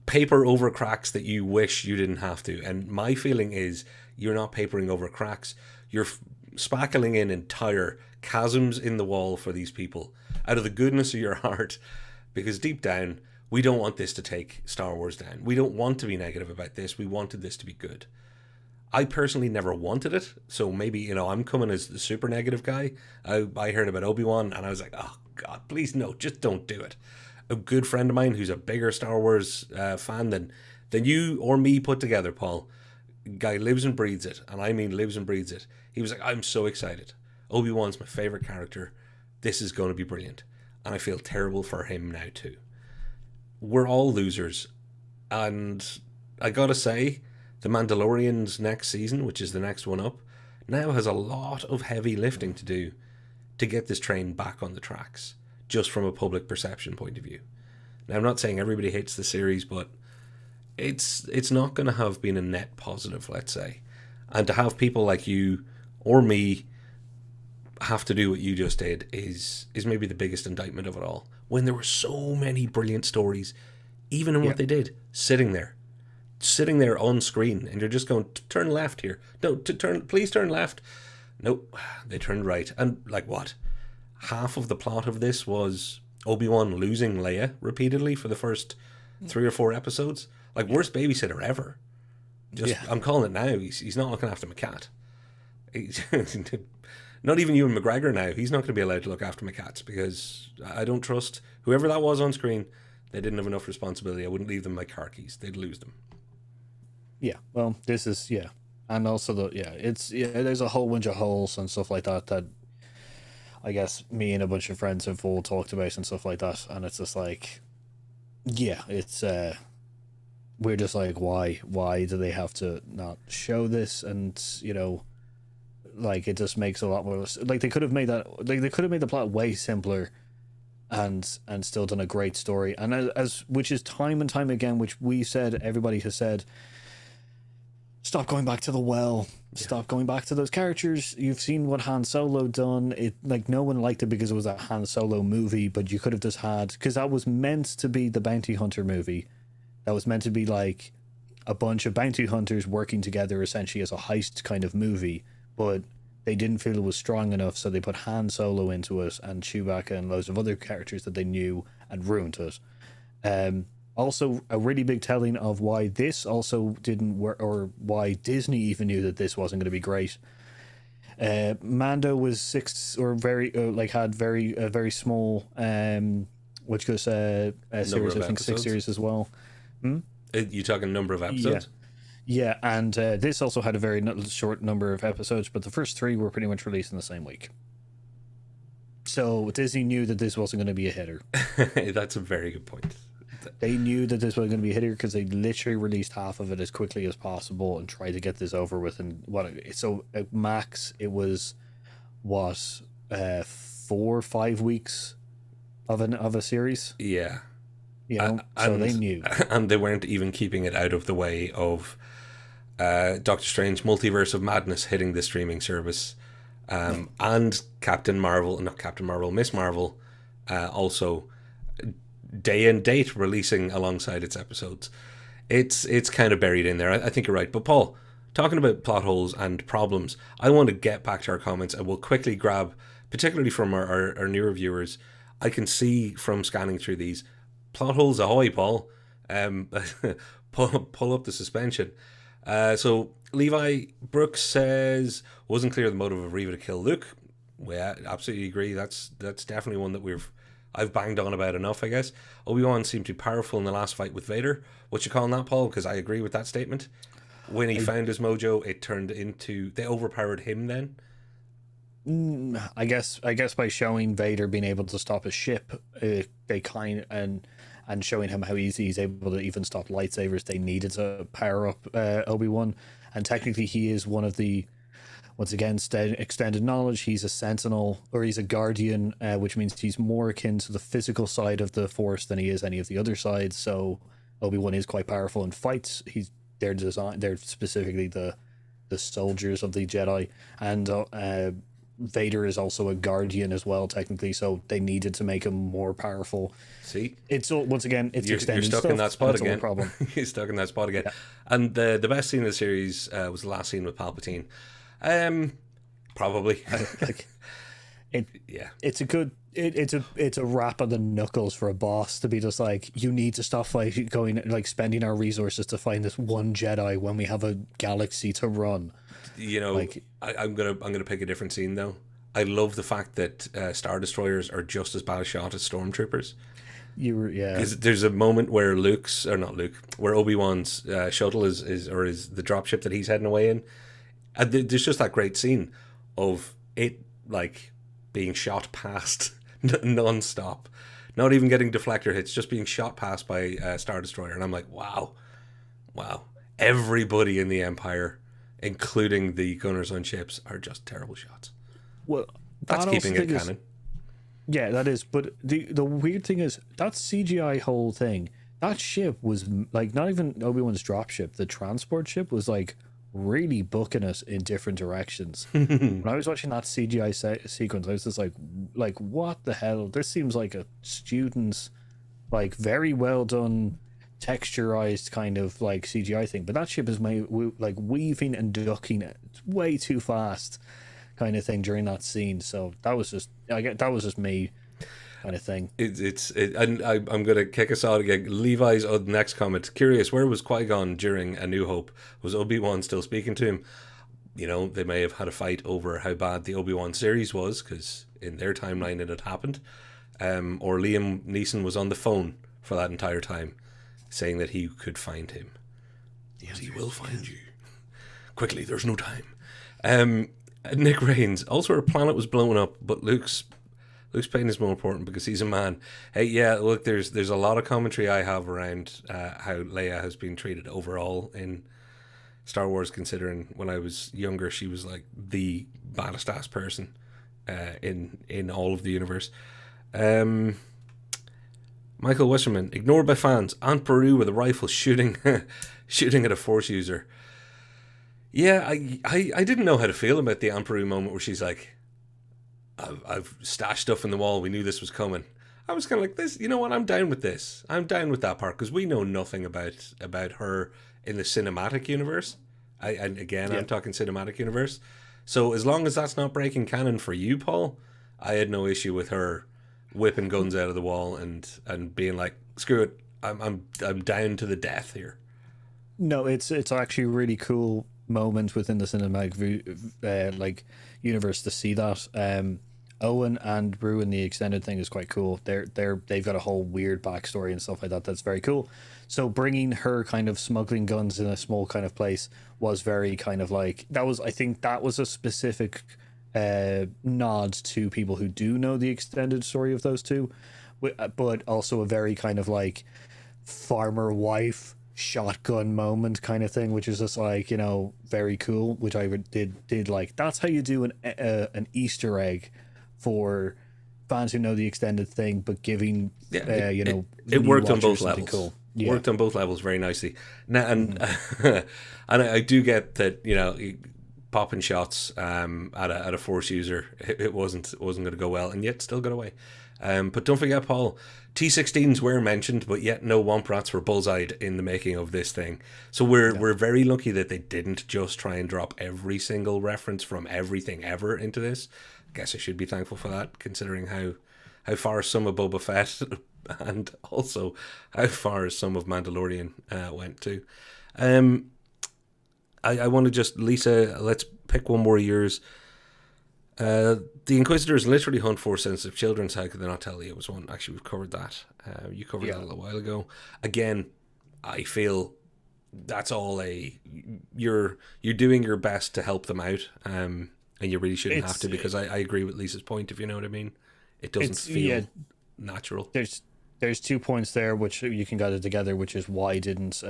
paper over cracks that you wish you didn't have to. And my feeling is you're not papering over cracks. You're spackling in entire chasms in the wall for these people out of the goodness of your heart, because deep down, we don't want this to take Star Wars down. We don't want to be negative about this. We wanted this to be good. I personally never wanted it, so maybe, I'm coming as the super negative guy. I heard about Obi-Wan, and I was like, oh, God, please, no, just don't do it. A good friend of mine who's a bigger Star Wars fan than you or me put together, Paul, guy lives and breathes it, and I mean lives and breathes it. He was like, I'm so excited. Obi-Wan's my favorite character. This is going to be brilliant. And I feel terrible for him now, too. We're all losers, and I gotta say, The Mandalorian's next season, which is the next one up, now has a lot of heavy lifting to do to get this train back on the tracks, just from a public perception point of view. Now, I'm not saying everybody hates the series, but it's not going to have been a net positive, let's say. And to have people like you or me have to do what you just did is maybe the biggest indictment of it all. When there were so many brilliant stories, even in what they did, sitting there on screen, and you're just going, turn left here. No, please turn left. Nope, they turned right. And like what? Half of the plot of this was Obi-Wan losing Leia repeatedly for the first 3 or 4 episodes. Like, worst babysitter ever. I'm calling it now. He's not looking after my cat. Not even Ewan McGregor now. He's not going to be allowed to look after my cats, because I don't trust whoever that was on screen. They didn't have enough responsibility. I wouldn't leave them my car keys. They'd lose them. Yeah, well, this is, yeah. And also, there's a whole bunch of holes and stuff like that I guess me and a bunch of friends have all talked about and stuff like that. And it's just like, yeah, it's, we're just like, why do they have to not show this? And, you know, like, it just makes a lot more, like, they could have made the plot way simpler and still done a great story. And as which is time and time again, which we said, everybody has said, stop going back to the well. Stop going back to those characters. You've seen what Han Solo done. It, like, no one liked it because it was a Han Solo movie, but you could have just had, because that was meant to be the bounty hunter movie. That was meant to be like a bunch of bounty hunters working together essentially as a heist kind of movie, but they didn't feel it was strong enough, so they put Han Solo into it and Chewbacca and loads of other characters that they knew, and ruined it. Also, a really big telling of why this also didn't work, or why Disney even knew that this wasn't going to be great. Mando was series, very small, which goes series, I think 6 series as well. You talking number of episodes? Yeah, and this also had a very short number of episodes, but the first 3 were pretty much released in the same week. So Disney knew that this wasn't going to be a hitter. That's a very good point. They knew that this was going to be a hitter because they literally released half of it as quickly as possible and tried to get this over with. And at max, it was 4 or 5 weeks of a series. Yeah, you know, so they knew, and they weren't even keeping it out of the way of Doctor Strange Multiverse of Madness hitting the streaming service, and Miss Marvel, also day and date releasing alongside its episodes. It's kind of buried in there. I think you're right. But Paul, talking about plot holes and problems, I want to get back to our comments, and we'll quickly grab, particularly from our newer viewers. I can see from scanning through these plot holes ahoy, Paul. Pull up the suspension. So Levi Brooks says, wasn't clear the motive of Reva to kill Luke. Yeah, absolutely agree. That's definitely one that I've banged on about enough, I guess. Obi-Wan seemed to be powerful in the last fight with Vader. What you calling that, Paul? Because I agree with that statement. When he found his mojo, it turned into, they overpowered him then. I guess by showing Vader being able to stop a ship, and showing him how easy he's able to even stop lightsabers, they needed to power up Obi-Wan. And technically he is one of the, once again, extended knowledge, he's a sentinel, or he's a guardian, which means he's more akin to the physical side of the Force than he is any of the other sides. So Obi-Wan is quite powerful in fights. They're specifically the soldiers of the Jedi, and Vader is also a guardian as well, technically. So they needed to make him more powerful. See, it's once again, it's extended. You're stuck in that spot again. Problem. You're stuck in that spot again. Yeah. And the best scene in the series was the last scene with Palpatine. Probably. It's a rap on the knuckles for a boss to be just like, you need to stop spending our resources to find this one Jedi when we have a galaxy to run. You know, I'm gonna pick a different scene though. I love the fact that Star Destroyers are just as bad a shot as stormtroopers. Because there's a moment where where Obi-Wan's shuttle is the dropship that he's heading away in. And there's just that great scene of it like being shot past non-stop, not even getting deflector hits, just being shot past by a Star Destroyer. And I'm like, wow, everybody in the Empire, including the gunners on ships, are just terrible shots. Well, that's keeping it canon. Yeah, that is. But the weird thing is, that CGI whole thing, that ship was like, not even Obi-Wan's dropship, the transport ship was like really booking it in different directions. When I was watching that CGI sequence, I was just like, what the hell? This seems like a student's like very well done texturized kind of like CGI thing, but that ship is like weaving and ducking it way too fast kind of thing during that scene. So that was just me kind of thing. And I'm going to kick us out again. Levi's next comment, curious, where was Qui-Gon during A New Hope? Was Obi-Wan still speaking to him? You know, they may have had a fight over how bad the Obi-Wan series was, because in their timeline it had happened. Or Liam Neeson was on the phone for that entire time, saying that he could find him. Yes, he will find you. Quickly, there's no time. Nick Rains, also her planet was blown up, but Luke's pain is more important because he's a man. Hey, yeah, look, there's a lot of commentary I have around how Leia has been treated overall in Star Wars, considering when I was younger, she was like the baddest ass person in all of the universe. Michael Westerman, ignored by fans. Aunt Beru with a rifle shooting at a Force user. Yeah, I didn't know how to feel about the Aunt Beru moment where she's like, I've stashed stuff in the wall. We knew this was coming. I was kind of like, this. You know what? I'm down with this. I'm down with that part because we know nothing about her in the cinematic universe. I'm talking cinematic universe. So as long as that's not breaking canon for you, Paul, I had no issue with her whipping guns out of the wall and being like, screw it. I'm down to the death here. No, it's actually a really cool moment within the cinematic universe to see that. Owen and Brew in the extended thing is quite cool. They've got a whole weird backstory and stuff like that. That's very cool. So bringing her kind of smuggling guns in a small kind of place was very kind of like that was. I think that was a specific nod to people who do know the extended story of those two, but also a very kind of like farmer wife shotgun moment kind of thing, which is just like, you know, very cool, which I did like. That's how you do an Easter egg for fans who know the extended thing, but giving it worked on both levels. Cool. Yeah. Worked on both levels very nicely. Now, and and I do get that, you know, popping shots at a Force user, it wasn't going to go well, and yet still got away. But don't forget, Paul, T-16s were mentioned, but yet no Womp Rats were bullseyed in the making of this thing. So we're very lucky that they didn't just try and drop every single reference from everything ever into this. I guess I should be thankful for that, considering how far some of Boba Fett and also how far some of Mandalorian went to. I want to just, Lisa, let's pick one more of yours. The Inquisitors literally hunt for sensitive children. How could they not tell you it was one? Actually, we've covered that. You covered that a little while ago. Again, I feel that's all you're doing your best to help them out, and you really shouldn't have to, because I agree with Lisa's point, if you know what I mean. It doesn't feel natural. There's 2 points there which you can gather together, which is why didn't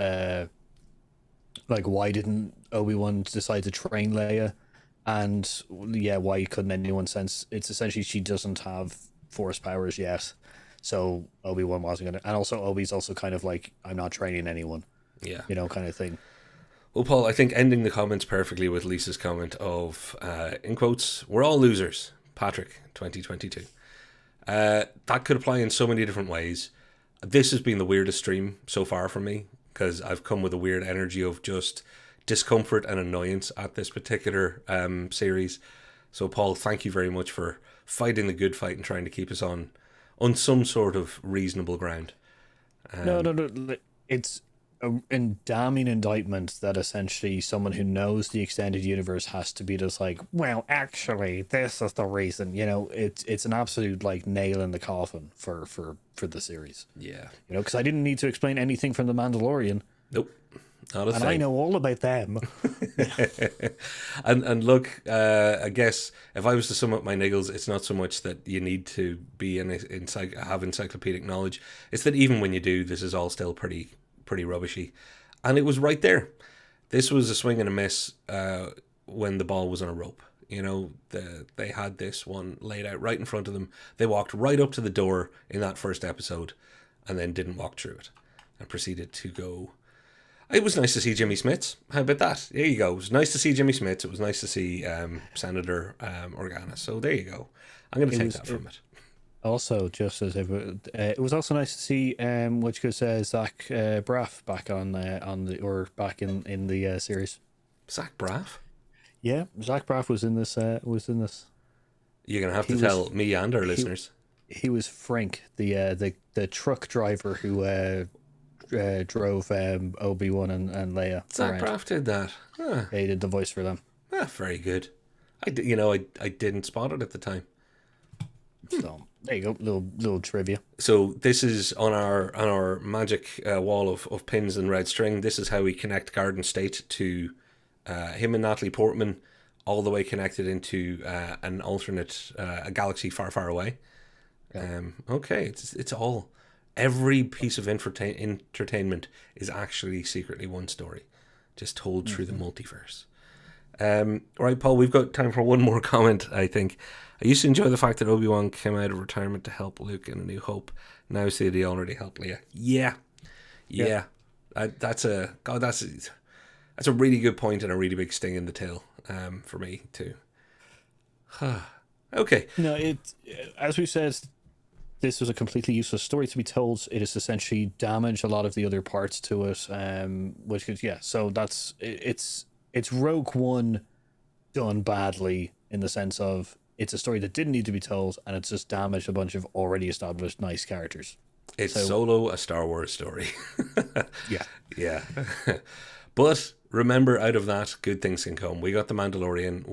Obi-Wan decide to train Leia? And why couldn't anyone sense? It's essentially she doesn't have Force powers yet, so Obi-Wan wasn't gonna. And also Obi's also kind of like, I'm not training anyone. Yeah, you know, kind of thing. Well, Paul, I think ending the comments perfectly with Lisa's comment of, in quotes, "We're all losers." Patrick, 2022. That could apply in so many different ways. This has been the weirdest stream so far for me, because I've come with a weird energy of just discomfort and annoyance at this particular series. So Paul, thank you very much for fighting the good fight and trying to keep us on some sort of reasonable ground. No, it's a damning indictment that essentially someone who knows the extended universe has to be just like, well, actually this is the reason. You know, it's an absolute like nail in the coffin for the series. Yeah, you know, because I didn't need to explain anything from the Mandalorian. Nope. Not a and thing. I know all about them. and look, I guess if I was to sum up my niggles, it's not so much that you need to be have encyclopedic knowledge. It's that even when you do, this is all still pretty rubbishy. And it was right there. This was a swing and a miss when the ball was on a rope. You know, they had this one laid out right in front of them. They walked right up to the door in that first episode and then didn't walk through it and proceeded to go. It was nice to see Jimmy Smits. How about that? There you go. It was nice to see Jimmy Smits. It was nice to see Senator Organa. So there you go. I'm going to take that from it. Also, just as it was also nice to see what you could say, Zach Braff back back in the series. Zach Braff? Yeah, Zach Braff was in this. You're going to have to tell me and our listeners. He was Frank, the truck driver who drove Obi-Wan and Leia. Zach Braff did that. Huh. He did the voice for them. Very good. I didn't spot it at the time. So there you go, little trivia. So this is on our magic wall of pins and red string. This is how we connect Garden State to him and Natalie Portman, all the way connected into an alternate a galaxy far, far away. Yeah. Okay, it's all, every piece of entertainment is actually secretly one story, just told through the multiverse. Right, Paul, we've got time for one more comment, I think. I used to enjoy the fact that Obi-Wan came out of retirement to help Luke in A New Hope. Now see that he already helped Leia. Yeah. That's a really good point and a really big sting in the tail for me too. Okay. No, as we said, this was a completely useless story to be told. It has essentially damaged a lot of the other parts to it, which is, so it's Rogue One done badly, in the sense of it's a story that didn't need to be told, and it's just damaged a bunch of already established nice characters. It's Solo, a Star Wars story. Yeah. But remember, out of that, good things can come. We got the Mandalorian.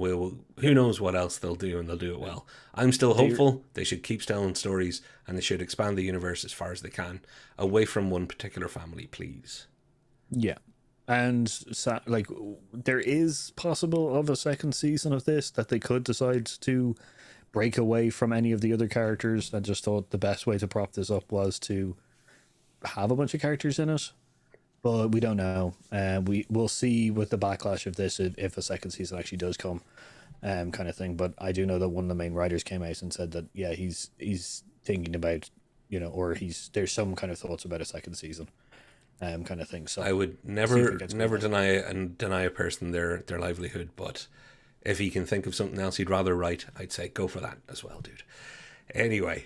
Who knows what else they'll do, and they'll do it well. I'm still hopeful. They should keep telling stories, and they should expand the universe as far as they can, away from one particular family, please. Yeah. And there is possible of a second season of this, that they could decide to break away from any of the other characters. I just thought the best way to prop this up was to have a bunch of characters in it, but we don't know. We'll see with the backlash of this if a second season actually does come, kind of thing. But I do know that one of the main writers came out and said that he's thinking about, or there's some kind of thoughts about a second season. Kind of thing. So I would never deny a person their livelihood, but if he can think of something else he'd rather write, I'd say go for that as well, dude. Anyway,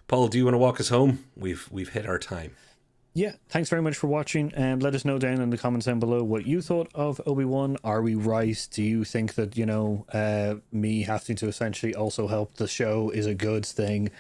Paul, do you want to walk us home? We've hit our time. Yeah, thanks very much for watching. Let us know down in the comments down below what you thought of Obi-Wan. Are we right? Do you think that me having to essentially also help the show is a good thing?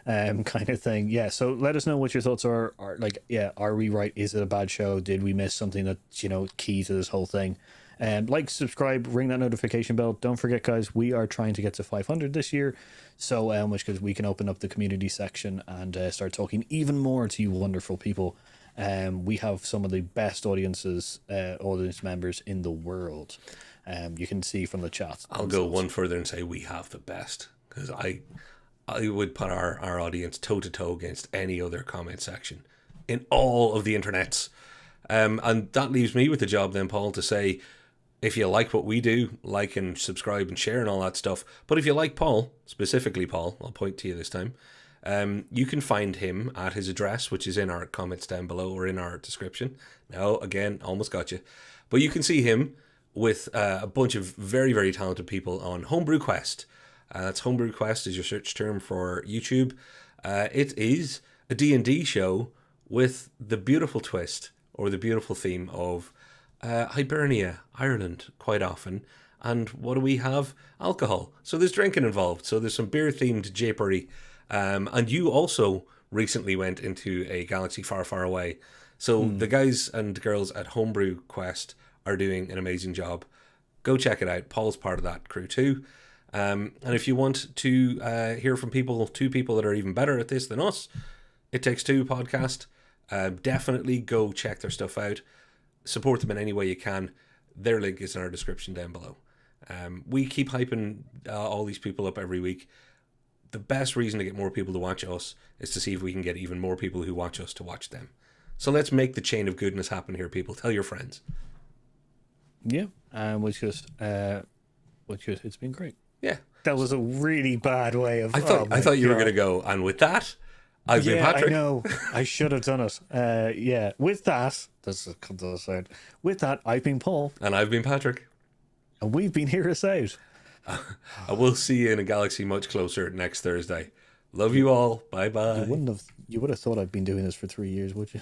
Kind of thing. Yeah, so let us know what your thoughts are. Are we right? Is it a bad show? Did we miss something that's key to this whole thing? Like, subscribe, ring that notification bell. Don't forget, guys, we are trying to get to 500 this year, so because we can open up the community section and start talking even more to you wonderful people. We have some of the best audience members in the world. You can see from the chat. I'll go one further and say we have the best, because I would put our audience toe-to-toe against any other comment section in all of the internets. And that leaves me with the job then, Paul, to say, if you like what we do, like and subscribe and share and all that stuff. But if you like Paul, specifically Paul, I'll point to you this time, you can find him at his address, which is in our comments down below or in our description. Now, again, almost got you. But you can see him with a bunch of very, very talented people on Homebrew Quest. That's Homebrew Quest is your search term for YouTube. It is a D&D show with the beautiful twist or the beautiful theme of Hibernia, Ireland, quite often. And what do we have? Alcohol. So there's drinking involved. So there's some beer-themed japery. And you also recently went into a galaxy far, far away. So the guys and girls at Homebrew Quest are doing an amazing job. Go check it out. Paul's part of that crew too. And if you want to hear from two people that are even better at this than us, It Takes Two podcast, definitely go check their stuff out. Support them in any way you can. Their link is in our description down below. We keep hyping all these people up every week. The best reason to get more people to watch us is to see if we can get even more people who watch us to watch them. So let's make the chain of goodness happen here, people. Tell your friends. Yeah, it's been great. Yeah, that was a really bad way of. I thought you were going to go, and with that, I've been Patrick. I know. I should have done it. With that, that's a sound. With that, I've been Paul, and I've been Patrick, and we've been Hear Us Out. I will see you in a galaxy much closer next Thursday. Love you all. Bye bye. You would have thought I'd been doing this for 3 years, would you?